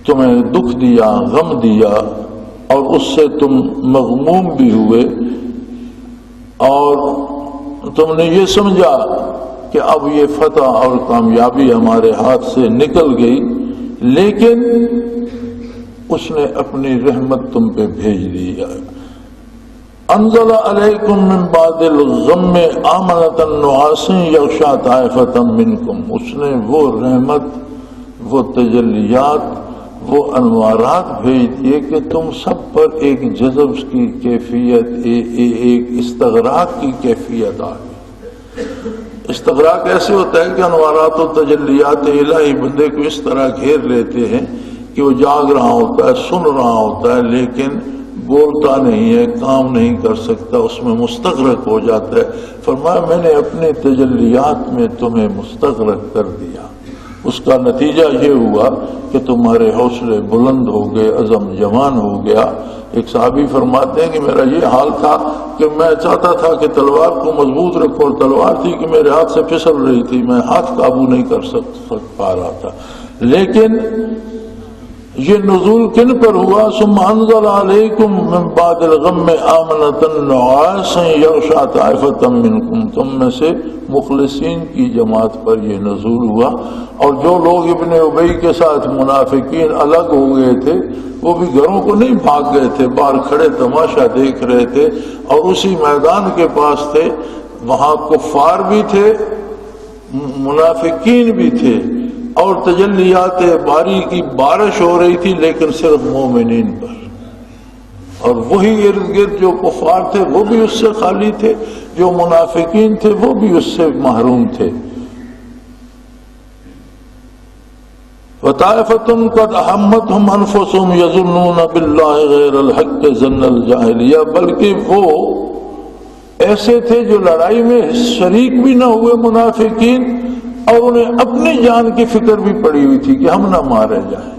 S2: تمہیں دکھ دیا، غم دیا، اور اس سے تم مغموم بھی ہوئے، اور تم نے یہ سمجھا کہ اب یہ فتح اور کامیابی ہمارے ہاتھ سے نکل گئی، لیکن اس نے اپنی رحمت تم پہ بھیج دی. انزل علیکم من بعد الغم آمنۃ نعاسا یغشی طائفۃ منکم. اس نے وہ رحمت، وہ تجلیات، وہ انوارات بھیج دیے کہ تم سب پر ایک جذب کی کیفیت، ایک استغراق کی کیفیت آ گئی. استغراق ایسے ہوتا ہے کہ انوارات و تجلیات الہی بندے کو اس طرح گھیر لیتے ہیں کہ وہ جاگ رہا ہوتا ہے، سن رہا ہوتا ہے، لیکن بولتا نہیں ہے، کام نہیں کر سکتا، اس میں مستغرق ہو جاتا ہے. فرمایا میں نے اپنے تجلیات میں تمہیں مستغرق کر دیا. اس کا نتیجہ یہ ہوا کہ تمہارے حوصلے بلند ہو گئے، عزم جوان ہو گیا. ایک صحابی فرماتے ہیں کہ میرا یہ حال تھا کہ میں چاہتا تھا کہ تلوار کو مضبوط رکھو، اور تلوار تھی کہ میرے ہاتھ سے پھسل رہی تھی، میں ہاتھ قابو نہیں کر پا رہا تھا. لیکن یہ نزول کن پر ہوا؟ ثم انزل علیکم من بعد الغم آمنۃ نعاسا یغشی طائفۃ منکم. تم میں سے مخلصین کی جماعت پر یہ نزول ہوا. اور جو لوگ ابن ابی کے ساتھ منافقین الگ ہو گئے تھے، وہ بھی گھروں کو نہیں بھاگ گئے تھے، باہر کھڑے تماشا دیکھ رہے تھے، اور اسی میدان کے پاس تھے. وہاں کفار بھی تھے، منافقین بھی تھے، اور تجلیات باری کی بارش ہو رہی تھی، لیکن صرف مومنین پر. اور وہی ارد گرد جو کفار تھے وہ بھی اس سے خالی تھے، جو منافقین تھے وہ بھی اس سے محروم تھے. وَطَائِفَةٌ قَدْ أَهَمَّتْهُمْ أَنفُسُهُمْ يَظُنُّونَ بِاللَّهِ غَيْرَ الْحَقِّ ظَنَّ الْجَاهِلِيَّةِ. بلکہ وہ ایسے تھے جو لڑائی میں شریک بھی نہ ہوئے منافقین، اور انہیں اپنی جان کی فکر بھی پڑی ہوئی تھی کہ ہم نہ مارے جائیں.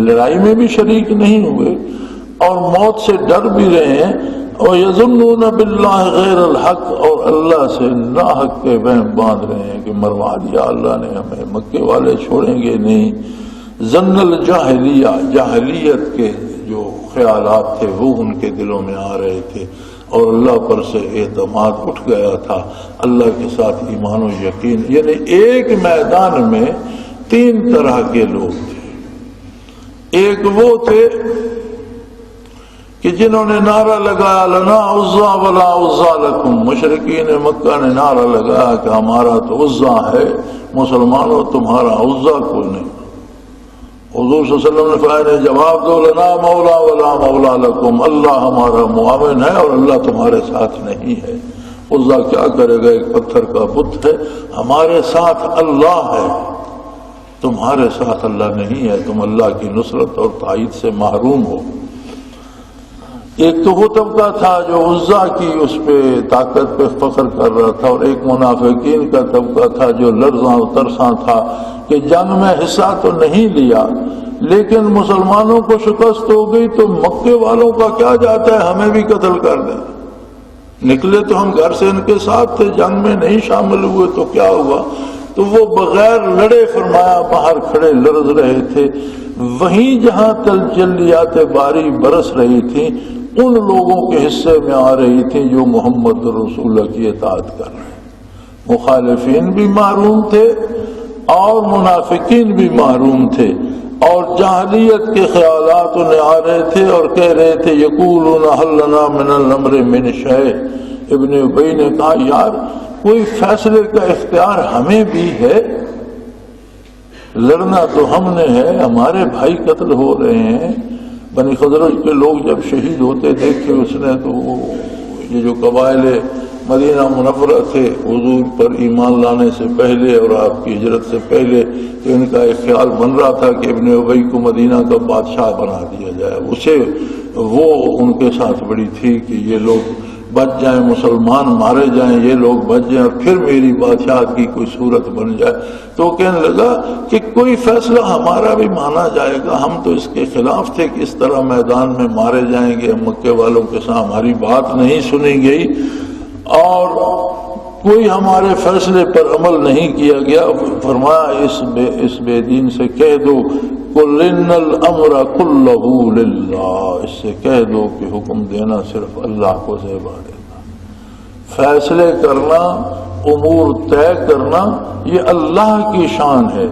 S2: لڑائی میں بھی شریک نہیں ہوئے اور موت سے ڈر بھی رہے ہیں. اور یظنون باللہ غیر الحق، اور اللہ سے ناحق کے وہم باندھ رہے ہیں کہ مروا دیا اللہ نے ہمیں، مکے والے چھوڑیں گے نہیں. ظن الجاہلیہ، جاہلیت کے جو خیالات تھے وہ ان کے دلوں میں آ رہے تھے، اور اللہ پر سے اعتماد اٹھ گیا تھا، اللہ کے ساتھ ایمان و یقین. یعنی ایک میدان میں 3 طرح کے لوگ تھے. ایک وہ تھے کہ جنہوں نے نعرہ لگایا لنا عزا ولا عزا لکم. مشرکین مکہ نے نعرہ لگایا کہ ہمارا تو عزا ہے، مسلمانوں تمہارا عزا کوئی نہیں. حضور صلی اللہ علیہ وسلم نے فرمایا جواب دو لنا مولا ولا مولا لکم. اللہ ہمارا معاون ہے اور اللہ تمہارے ساتھ نہیں ہے. عزا کیا کرے گا؟ ایک پتھر کا بت ہے. ہمارے ساتھ اللہ ہے، تمہارے ساتھ اللہ نہیں ہے، تم اللہ کی نصرت اور تائید سے محروم ہو. ایک تو وہ طبقہ تھا جو عزا کی اس پہ طاقت پہ فخر کر رہا تھا، اور ایک منافقین کا طبقہ تھا جو لرزاں و ترساں تھا کہ جنگ میں حصہ تو نہیں لیا لیکن مسلمانوں کو شکست ہو گئی تو مکے والوں کا کیا جاتا ہے، ہمیں بھی قتل کر دیں۔ نکلے تو ہم گھر سے ان کے ساتھ تھے، جنگ میں نہیں شامل ہوئے تو کیا ہوا؟ تو وہ بغیر لڑے فرمایا باہر کھڑے لرز رہے تھے۔ وہیں جہاں تجلیات باری برس رہی تھی ان لوگوں کے حصے میں آ رہی تھی جو محمد رسول اللہ کی اطاعت کر رہے ہیں۔ مخالفین بھی محروم تھے اور منافقین بھی محروم تھے، اور جاہلیت کے خیالات انہیں آ رہے تھے اور کہہ رہے تھے یقولون هل لنا من الامر من شیء۔ ابن ابی نے کہا یار کوئی فیصلے کا اختیار ہمیں بھی ہے، لڑنا تو ہم نے ہے، ہمارے بھائی قتل ہو رہے ہیں۔ بنی خزرج کے لوگ جب شہید ہوتے دیکھے اس نے تو یہ جو قبائل مدینہ منورہ تھے حضور پر ایمان لانے سے پہلے اور آپ کی ہجرت سے پہلے، تو ان کا ایک خیال بن رہا تھا کہ ابن ابی کو مدینہ کا بادشاہ بنا دیا جائے۔ اسے وہ ان کے ساتھ بڑی تھی کہ یہ لوگ بچ جائیں، مسلمان مارے جائیں، یہ لوگ بچ جائیں اور پھر میری بادشاہت کی کوئی صورت بن جائے۔ تو کہنے لگا کہ کوئی فیصلہ ہمارا بھی مانا جائے گا، ہم تو اس کے خلاف تھے کہ اس طرح میدان میں مارے جائیں گے، مکے والوں کے ساتھ ہماری بات نہیں سنی گئی اور کوئی ہمارے فیصلے پر عمل نہیں کیا گیا۔ فرمایا اس بے دین سے کہہ دو قل ان الامر کلہ للہ، اس سے کہہ دو کہ حکم دینا صرف اللہ کو زیبا دینا، فیصلے کرنا، امور طے کرنا یہ اللہ کی شان ہے،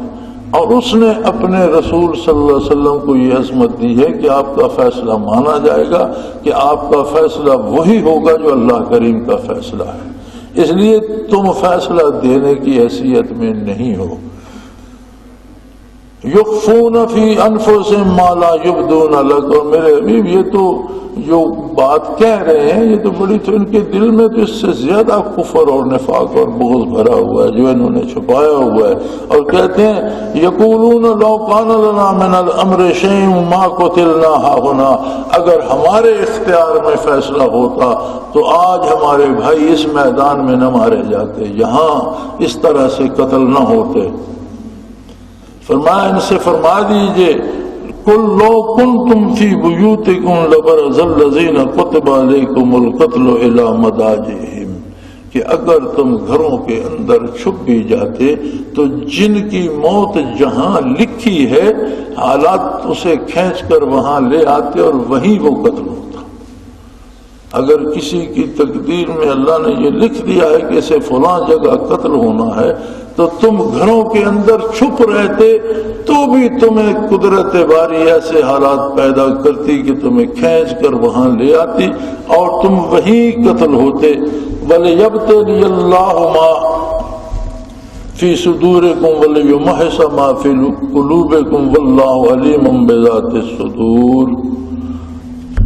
S2: اور اس نے اپنے رسول صلی اللہ علیہ وسلم کو یہ عظمت دی ہے کہ آپ کا فیصلہ مانا جائے گا، کہ آپ کا فیصلہ وہی ہوگا جو اللہ کریم کا فیصلہ ہے، اس لیے تم فیصلہ دینے کی حیثیت میں نہیں ہو۔ یخفون فی انفسہم ما لا یبدون لک، اور میرے حبیب یہ تو جو بات کہہ رہے ہیں یہ تو بڑی، تو ان کے دل میں تو اس سے زیادہ کفر اور نفاق اور بغض بھرا ہوا ہے جو انہوں نے چھپایا ہوا ہے، اور کہتے ہیں یقولون لو کان لنا من الامر شیء ما قتلنا ہاہنا، اگر ہمارے اختیار میں فیصلہ ہوتا تو آج ہمارے بھائی اس میدان میں نہ مارے جاتے، یہاں اس طرح سے قتل نہ ہوتے۔ فرمایا ان سے فرما دیجئے قل لو کنتم فی بیوتکم لبرز الذین کتب علیکم القتل الی مضاجعہم، کہ اگر تم گھروں کے اندر چھپ بھی جاتے تو جن کی موت جہاں لکھی ہے حالات اسے کھینچ کر وہاں لے آتے اور وہیں وہ قتل ہوتا۔ اگر کسی کی تقدیر میں اللہ نے یہ لکھ دیا ہے کہ اسے فلاں جگہ قتل ہونا ہے تو تم گھروں کے اندر چھپ رہتے تو بھی تمہیں قدرت باری ایسے حالات پیدا کرتی کہ تمہیں کھینچ کر وہاں لے آتی اور تم وہیں قتل ہوتے۔ وَلِيَبْتَلِيَ اللَّهُ مَا فِي صُدُورِكُمْ وَلِيُمَحِصَ مَا فِي قُلُوبِكُمْ وَاللَّهُ عَلِيمٌ بِذَاتِ الصُّدُورِ۔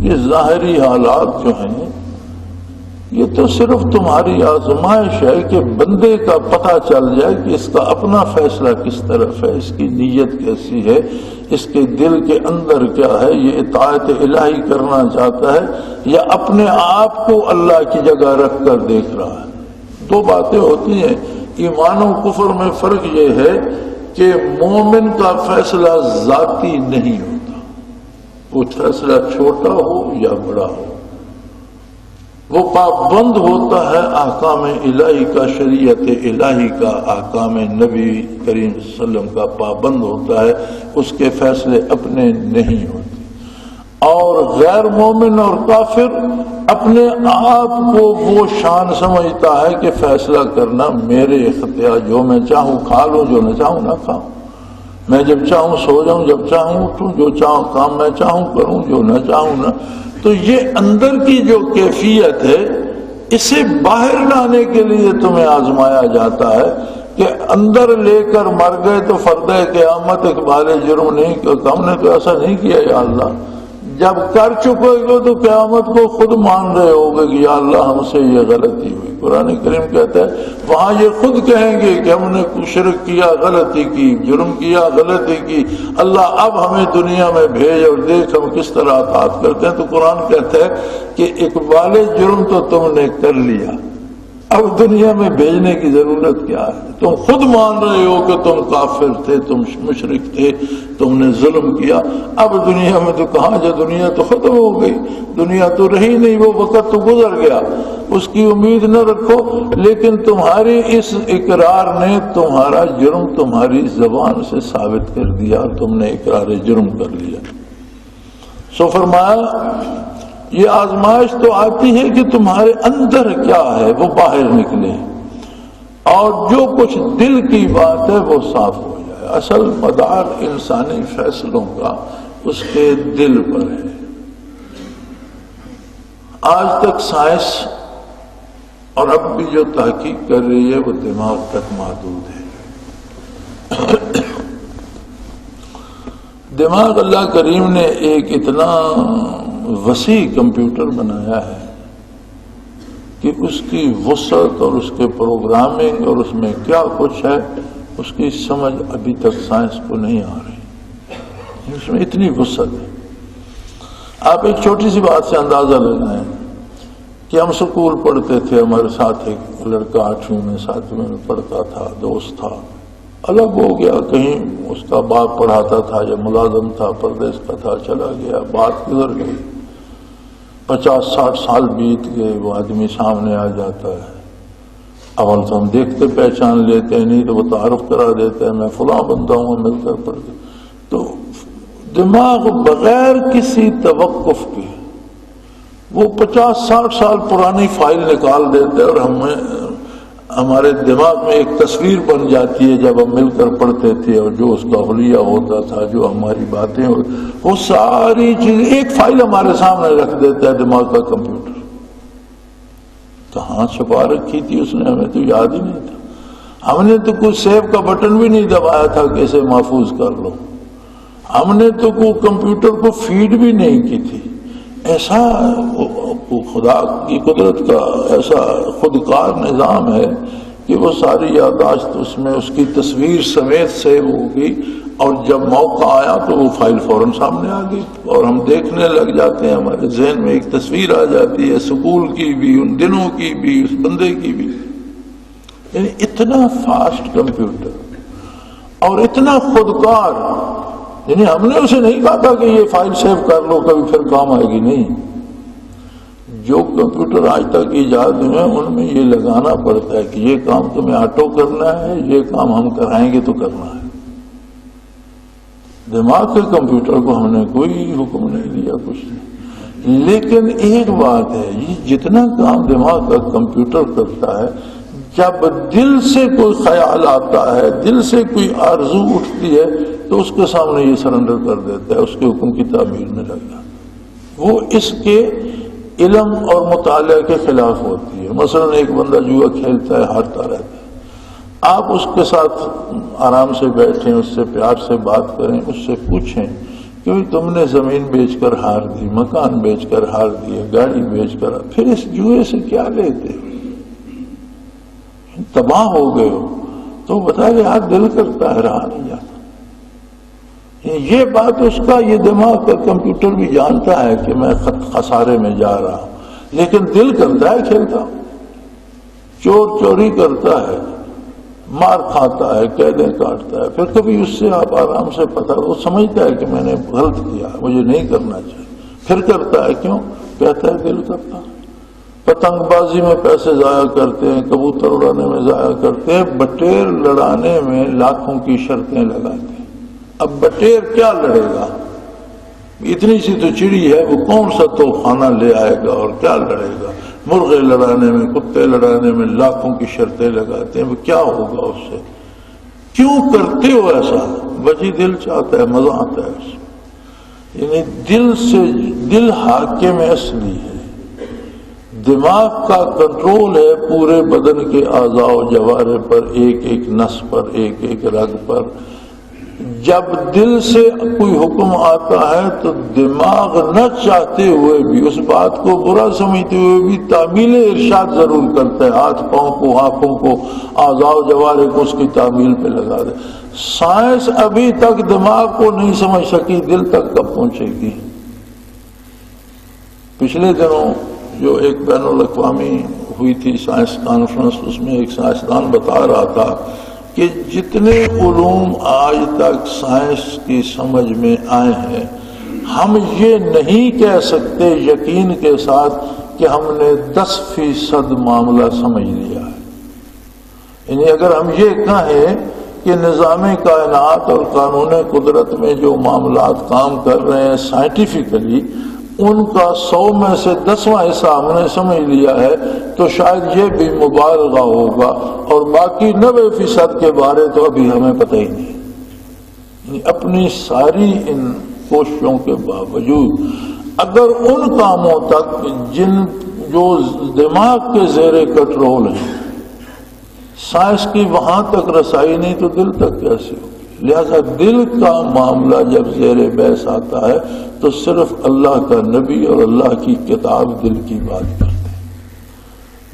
S2: یہ ظاہری حالات جو ہیں یہ تو صرف تمہاری آزمائش ہے کہ بندے کا پتہ چل جائے کہ اس کا اپنا فیصلہ کس طرف ہے، اس کی نیت کیسی ہے، اس کے دل کے اندر کیا ہے، یہ اطاعت الہی کرنا چاہتا ہے یا اپنے آپ کو اللہ کی جگہ رکھ کر دیکھ رہا ہے۔ دو باتیں ہوتی ہیں، ایمان و کفر میں فرق یہ ہے کہ مومن کا فیصلہ ذاتی نہیں ہوتا، وہ فیصلہ چھوٹا ہو یا بڑا ہو، وہ پابند ہوتا ہے احکام الہی کا، شریعت الہی کا، احکام نبی کریم صلی اللہ علیہ وسلم کا پابند ہوتا ہے، اس کے فیصلے اپنے نہیں ہوتے۔ اور غیر مومن اور کافر اپنے آپ کو وہ شان سمجھتا ہے کہ فیصلہ کرنا میرے اختیار، جو میں چاہوں کھا لوں، جو نہ چاہوں نہ کھاؤں، میں جب چاہوں سو جاؤں، جب چاہوں اٹھوں، جو چاہوں کام میں چاہوں کروں، جو نہ چاہوں نہ۔ تو یہ اندر کی جو کیفیت ہے اسے باہر لانے کے لیے تمہیں آزمایا جاتا ہے کہ اندر لے کر مر گئے تو فردہ قیامت اقبال جرم نہیں کہ ہم نے تو ایسا نہیں کیا یا اللہ، جب کر چکے گے تو قیامت کو خود مان رہے ہوگے کہ یا اللہ ہم سے یہ غلطی ہوئی۔ قرآن کریم کہتا ہے وہاں یہ خود کہیں گے کہ ہم نے شرک کیا، غلطی کی، جرم کیا، غلطی کی، اللہ اب ہمیں دنیا میں بھیج اور دیکھ ہم کس طرح اطاعت کرتے ہیں۔ تو قرآن کہتا ہے کہ اقبال جرم تو تم نے کر لیا، اب دنیا میں بھیجنے کی ضرورت کیا ہے؟ تم خود مان رہے ہو کہ تم کافر تھے، تم مشرک تھے، تم نے ظلم کیا، اب دنیا میں تو کہاں جا، دنیا تو ختم ہو گئی، دنیا تو رہی نہیں، وہ وقت تو گزر گیا، اس کی امید نہ رکھو۔ لیکن تمہاری اس اقرار نے تمہارا جرم تمہاری زبان سے ثابت کر دیا، تم نے اقرار جرم کر لیا۔ سو فرمایا یہ آزمائش تو آتی ہے کہ تمہارے اندر کیا ہے وہ باہر نکلے، اور جو کچھ دل کی بات ہے وہ صاف ہو جائے۔ اصل مدار انسانی فیصلوں کا اس کے دل پر ہے۔ آج تک سائنس اور اب بھی جو تحقیق کر رہی ہے وہ دماغ تک محدود ہے۔ دماغ اللہ کریم نے ایک اتنا وسیع کمپیوٹر بنایا ہے کہ اس کی وسعت اور اس کے پروگرامنگ اور اس میں کیا کچھ ہے اس کی سمجھ ابھی تک سائنس کو نہیں آ رہی، اس میں اتنی وسعت ہے۔ آپ ایک چھوٹی سی بات سے اندازہ لگائیں کہ ہم سکول پڑھتے تھے، ہمارے ساتھ ایک لڑکا 8ویں میں 7ویں میں پڑھتا تھا، دوست تھا، الگ ہو گیا، کہیں اس کا باپ پڑھاتا تھا یا ملازم تھا، پردیس کا تھا، چلا گیا، بات گزر گئی، 50-60 سال بیت گئے، وہ آدمی سامنے آ جاتا ہے۔ اول تو ہم دیکھتے پہچان لیتے ہیں، نہیں تو وہ تعارف کرا دیتے ہیں، میں فلاں بندہ ہوں، مل کر پڑھتے۔ تو دماغ بغیر کسی توقف کے وہ 50-60 سال پرانی فائل نکال دیتے اور ہمارے دماغ میں ایک تصویر بن جاتی ہے جب ہم مل کر پڑھتے تھے، اور جو اس کا حلیہ ہوتا تھا، جو ہماری باتیں، وہ ساری چیزیں ایک فائل ہمارے سامنے رکھ دیتا ہے دماغ کا کمپیوٹر۔ کہاں چھپا رکھی تھی اس نے، ہمیں تو یاد ہی نہیں تھا، ہم نے تو کوئی سیو کا بٹن بھی نہیں دبایا تھا کہ اسے محفوظ کر لو، ہم نے تو کوئی کمپیوٹر کو فیڈ بھی نہیں کی تھی۔ ایسا خدا کی قدرت کا ایسا خودکار نظام ہے کہ وہ ساری یادداشت اس میں اس کی تصویر سمیت سیو ہوگی، اور جب موقع آیا تو وہ فائل فوراً سامنے آ گئی اور ہم دیکھنے لگ جاتے ہیں، ہمارے ذہن میں ایک تصویر آ جاتی ہے، سکول کی بھی، ان دنوں کی بھی، اس بندے کی بھی۔ یعنی اتنا فاسٹ کمپیوٹر اور اتنا خودکار، یعنی ہم نے اسے نہیں کہا تھا کہ یہ فائل سیو کر لو کبھی پھر کام آئے گی، نہیں۔ جو کمپیوٹر آج تک ایجاد ہوئے ہیں ان میں یہ لگانا پڑتا ہے کہ یہ کام تمہیں آٹو کرنا ہے، یہ کام ہم کرائیں گے تو کرنا ہے۔ دماغ کے کمپیوٹر کو ہم نے کوئی حکم نہیں دیا، کچھ نہیں۔ لیکن ایک بات ہے، یہ جتنا کام دماغ کا کمپیوٹر کرتا ہے، جب دل سے کوئی خیال آتا ہے، دل سے کوئی آرزو اٹھتی ہے، تو اس کے سامنے یہ سرنڈر کر دیتا ہے، اس کے حکم کی تعمیر میں لگ جاتا ہے۔ وہ اس کے علم اور مطالعہ کے خلاف ہوتی ہے۔ مثلا ایک بندہ جوا کھیلتا ہے، ہارتا رہتا ہے، آپ اس کے ساتھ آرام سے بیٹھیں، اس سے پیار سے بات کریں، اس سے پوچھیں کہ تم نے زمین بیچ کر ہار دی، مکان بیچ کر ہار دیا، گاڑی بیچ کر، پھر اس جوئے سے کیا لیتے، تباہ ہو گئے ہو؟ تو بتا کہ یار دل کرتا ہے، رہا نہیں جاتا۔ یہ بات اس کا، یہ دماغ کا کمپیوٹر بھی جانتا ہے کہ میں خسارے میں جا رہا ہوں، لیکن دل کرتا ہے کھیلتا ہوں۔ چور چوری کرتا ہے، مار کھاتا ہے، قیدیں کاٹتا ہے، پھر کبھی اس سے آپ آرام سے پتہ، وہ سمجھتا ہے کہ میں نے غلط کیا، مجھے نہیں کرنا چاہیے، پھر کرتا ہے۔ کیوں کہتا ہے؟ دل کرتا ہے۔ پتنگ بازی میں پیسے ضائع کرتے ہیں، کبوتر اڑانے میں ضائع کرتے ہیں، بٹیر لڑانے میں لاکھوں کی شرطیں لگاتے ہیں۔ اب بٹیر کیا لڑے گا؟ اتنی سی تو چڑی ہے، وہ کون سا توفانہ لے آئے گا اور کیا لڑے گا؟ مرغے لڑانے میں، کتے لڑانے میں لاکھوں کی شرطیں لگاتے ہیں، وہ کیا ہوگا اس سے؟ کیوں کرتے ہو ایسا؟ وجہ دل چاہتا ہے، مزہ آتا ہے اس میں۔ یعنی دل سے، دل حاکم اصلی ہے، دماغ کا کنٹرول ہے پورے بدن کے اعضاء و جوارح پر، ایک ایک نس پر، ایک ایک رگ پر، جب دل سے کوئی حکم آتا ہے تو دماغ نہ چاہتے ہوئے بھی اس بات کو برا سمجھتے ہوئے بھی تعمیل ارشاد ضرور کرتا ہے، ہاتھ پاؤں کو، آنکھوں کو، اعضاء و جوارح کو اس کی تعمیل پہ لگا دے۔ سائنس ابھی تک دماغ کو نہیں سمجھ سکی، دل تک کب پہنچے گی؟ پچھلے دنوں جو ایک بین الاقوامی ہوئی تھی سائنس کانفرنس، اس میں ایک سائنسدان بتا رہا تھا کہ جتنے علوم آج تک سائنس کی سمجھ میں آئے ہیں، ہم یہ نہیں کہہ سکتے یقین کے ساتھ کہ ہم نے 10% معاملہ سمجھ لیا ہے۔ یعنی اگر ہم یہ کہیں کہ نظام کائنات اور قانون قدرت میں جو معاملات کام کر رہے ہیں سائنٹیفکلی، ان کا 100 میں سے 10واں حصہ ہم نے سمجھ لیا ہے تو شاید یہ بھی مبالغہ ہوگا، اور باقی 90% کے بارے تو ابھی ہمیں پتہ ہی نہیں۔ یعنی اپنی ساری ان کوششوں کے باوجود اگر ان کاموں تک جو دماغ کے زیر کنٹرول ہیں سائنس کی وہاں تک رسائی نہیں تو دل تک کیسے ہوگی؟ لہذا دل کا معاملہ جب زیر بحث آتا ہے تو صرف اللہ کا نبی اور اللہ کی کتاب دل کی بات کرتے ہیں،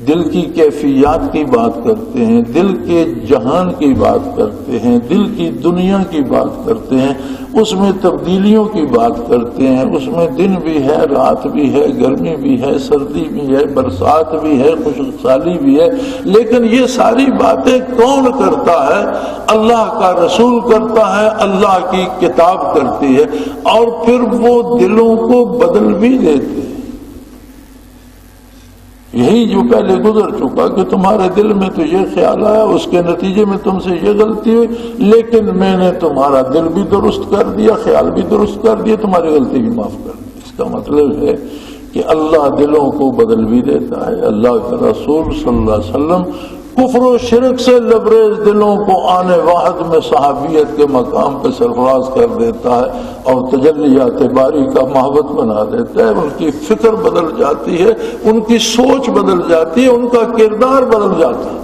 S2: دل کی کیفیات کی بات کرتے ہیں، دل کے جہان کی بات کرتے ہیں، دل کی دنیا کی بات کرتے ہیں، اس میں تبدیلیوں کی بات کرتے ہیں، اس میں دن بھی ہے، رات بھی ہے، گرمی بھی ہے، سردی بھی ہے، برسات بھی ہے، خشک سالی بھی ہے، لیکن یہ ساری باتیں کون کرتا ہے؟ اللہ کا رسول کرتا ہے، اللہ کی کتاب کرتی ہے، اور پھر وہ دلوں کو بدل بھی دیتے ہیں۔ یہی جو پہلے گزر چکا کہ تمہارے دل میں تو یہ خیال آیا، اس کے نتیجے میں تم سے یہ غلطی ہوئی، لیکن میں نے تمہارا دل بھی درست کر دیا، خیال بھی درست کر دیا، تمہاری غلطی بھی معاف کر دی۔ اس کا مطلب ہے کہ اللہ دلوں کو بدل بھی دیتا ہے۔ اللہ کے رسول صلی اللہ علیہ وسلم کفر و شرک سے لبریز دلوں کو آنے واحد میں صحابیت کے مقام پہ سرفراز کر دیتا ہے اور تجلیات باری کا محبت بنا دیتا ہے۔ ان کی فکر بدل جاتی ہے، ان کی سوچ بدل جاتی ہے، ان کا کردار بدل جاتا ہے۔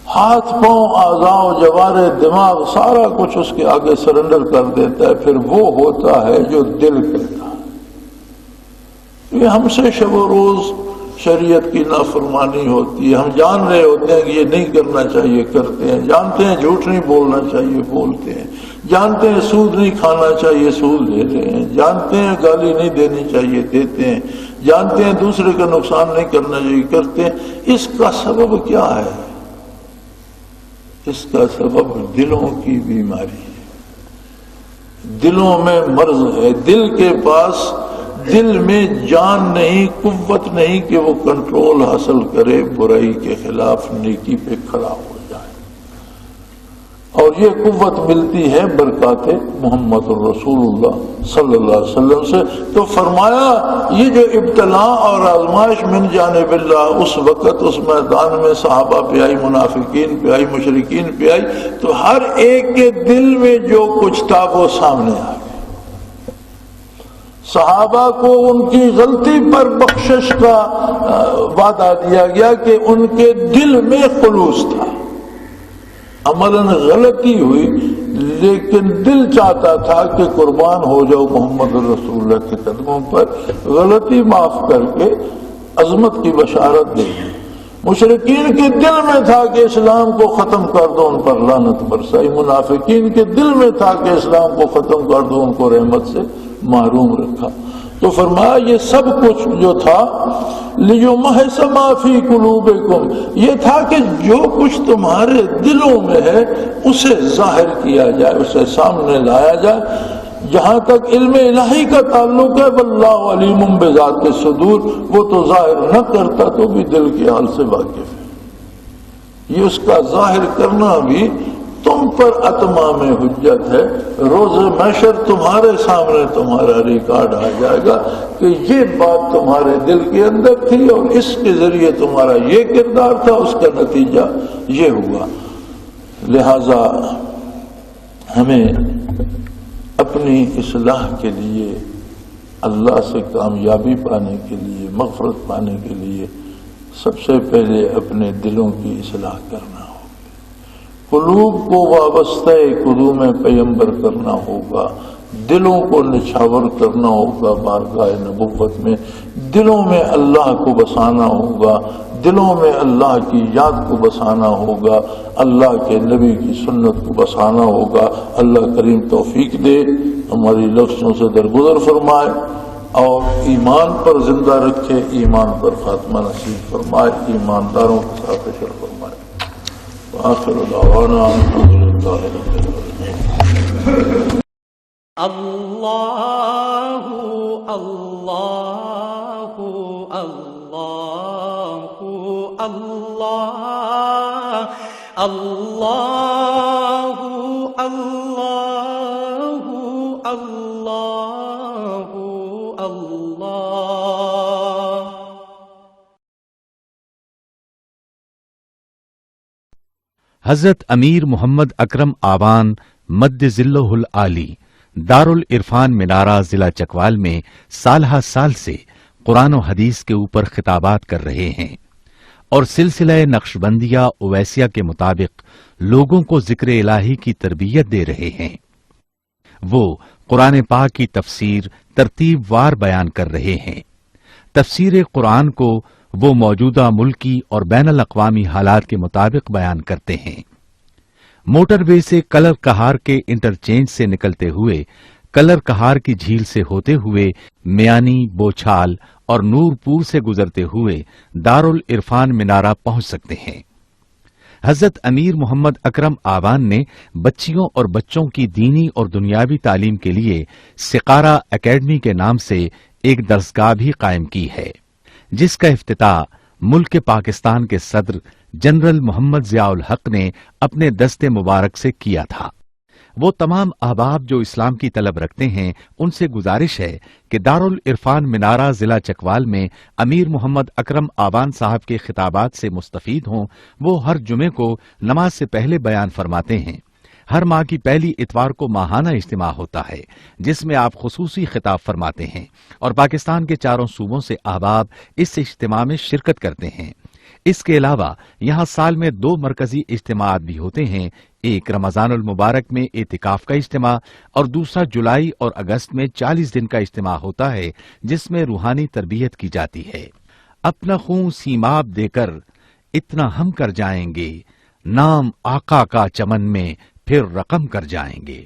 S2: ہاتھ پاؤں اعضاء و جوارح دماغ سارا کچھ اس کے آگے سرنڈر کر دیتا ہے، پھر وہ ہوتا ہے جو دل کہتا ہے۔ یہ ہم سے شب و روز شریعت کی نافرمانی ہوتی ہے، ہم جان رہے ہوتے ہیں کہ یہ نہیں کرنا چاہیے، کرتے ہیں، جانتے ہیں جھوٹ نہیں بولنا چاہیے، بولتے ہیں، جانتے ہیں سود نہیں کھانا چاہیے، سود لے رہے ہیں، جانتے ہیں گالی نہیں دینی چاہیے، دیتے ہیں، جانتے ہیں دوسرے کا نقصان نہیں کرنا چاہیے، کرتے ہیں۔ اس کا سبب کیا ہے؟ اس کا سبب دلوں کی بیماری ہے، دلوں میں مرض ہے۔ دل کے پاس دل میں جان نہیں، قوت نہیں کہ وہ کنٹرول حاصل کرے، برائی کے خلاف نیکی پہ کھڑا ہو جائے، اور یہ قوت ملتی ہے برکات محمد الرسول اللہ صلی اللہ علیہ وسلم سے۔ تو فرمایا یہ جو ابتلاء اور آزمائش من جانب اللہ اس وقت اس میدان میں صحابہ پہ آئی، منافقین پہ آئی، مشرکین پہ آئی، تو ہر ایک کے دل میں جو کچھ تھا وہ سامنے آ گیا۔ صحابہ کو ان کی غلطی پر بخشش کا وعدہ دیا گیا کہ ان کے دل میں خلوص تھا، عملاً غلطی ہوئی لیکن دل چاہتا تھا کہ قربان ہو جاؤ محمد رسول اللہ کے قدموں پر، غلطی معاف کر کے عظمت کی بشارت دے دی۔ مشرکین کے دل میں تھا کہ اسلام کو ختم کر دو، ان پر لعنت برسائی۔ منافقین کے دل میں تھا کہ اسلام کو ختم کر دو، ان کو رحمت سے محروم رکھا۔ تو فرمایا یہ سب کچھ جو تھا لِيُمَحِصَ مَا فِي قُلُوبِكُمْ، یہ تھا کہ جو کچھ تمہارے دلوں میں ہے اسے ظاہر کیا جائے، اسے سامنے لایا جائے۔ جہاں تک علم الہی کا تعلق ہے واللہ علیم بذات الصدور، وہ تو ظاہر نہ کرتا تو بھی دل کے حال سے واقف ہے۔ یہ اس کا ظاہر کرنا بھی تم پر اتمام حجت ہے۔ روز محشر تمہارے سامنے تمہارا ریکارڈ آ جائے گا کہ یہ بات تمہارے دل کے اندر تھی اور اس کے ذریعے تمہارا یہ کردار تھا، اس کا نتیجہ یہ ہوا۔ لہذا ہمیں اپنی اصلاح کے لیے، اللہ سے کامیابی پانے کے لیے، مغفرت پانے کے لیے سب سے پہلے اپنے دلوں کی اصلاح کرنا ہوگی۔ قلوب کو وابستہ قدوم پیغمبر کرنا ہوگا، دلوں کو نچھاور کرنا ہوگا بارگاہ نبوت میں، دلوں میں اللہ کو بسانا ہوگا، دلوں میں اللہ کی یاد کو بسانا ہوگا، اللہ کے نبی کی سنت کو بسانا ہوگا۔ اللہ کریم توفیق دے، ہماری لفظوں سے درگزر فرمائے اور ایمان پر زندہ رکھے، ایمان پر خاتمہ نصیب فرمائے، ایمانداروں کے ساتھ حشر فرمائے۔ وآخر دعوانا الحمد للہ رب العالمین۔
S1: اللہ اللہ اللہ اللہ اللہ اللہ اللہ اللہ۔
S3: حضرت امیر محمد اکرم آوان مد ذلہ العالی دارالعرفان منارہ ضلع چکوال میں سالہ سال سے قرآن و حدیث کے اوپر خطابات کر رہے ہیں اور سلسلہ نقشبندیہ اویسیہ کے مطابق لوگوں کو ذکر الہی کی تربیت دے رہے ہیں۔ وہ قرآن پاک کی تفسیر ترتیب وار بیان کر رہے ہیں۔ تفسیر قرآن کو وہ موجودہ ملکی اور بین الاقوامی حالات کے مطابق بیان کرتے ہیں۔ موٹر وے سے کلر کہار کے انٹرچینج سے نکلتے ہوئے، کلر کہار کی جھیل سے ہوتے ہوئے، میانی، بوچھال اور نورپور سے گزرتے ہوئے دارالعرفان منارہ پہنچ سکتے ہیں۔ حضرت امیر محمد اکرم آوان نے بچیوں اور بچوں کی دینی اور دنیاوی تعلیم کے لیے سقارہ اکیڈمی کے نام سے ایک درسگاہ بھی قائم کی ہے، جس کا افتتاح ملک پاکستان کے صدر جنرل محمد ضیاء الحق نے اپنے دست مبارک سے کیا تھا۔ وہ تمام احباب جو اسلام کی طلب رکھتے ہیں ان سے گزارش ہے کہ دارالعرفان منارہ ضلع چکوال میں امیر محمد اکرم آوان صاحب کے خطابات سے مستفید ہوں۔ وہ ہر جمعے کو نماز سے پہلے بیان فرماتے ہیں۔ ہر ماہ کی پہلی اتوار کو ماہانہ اجتماع ہوتا ہے جس میں آپ خصوصی خطاب فرماتے ہیں اور پاکستان کے چاروں صوبوں سے احباب اس اجتماع میں شرکت کرتے ہیں۔ اس کے علاوہ یہاں سال میں 2 مرکزی اجتماعات بھی ہوتے ہیں، ایک رمضان المبارک میں اعتکاف کا اجتماع اور دوسرا جولائی اور اگست میں 40 دن کا اجتماع ہوتا ہے جس میں روحانی تربیت کی جاتی ہے۔ اپنا خون سیماب دے کر اتنا ہم کر جائیں گے، نام آقا کا چمن میں پھر رقم کر جائیں گے۔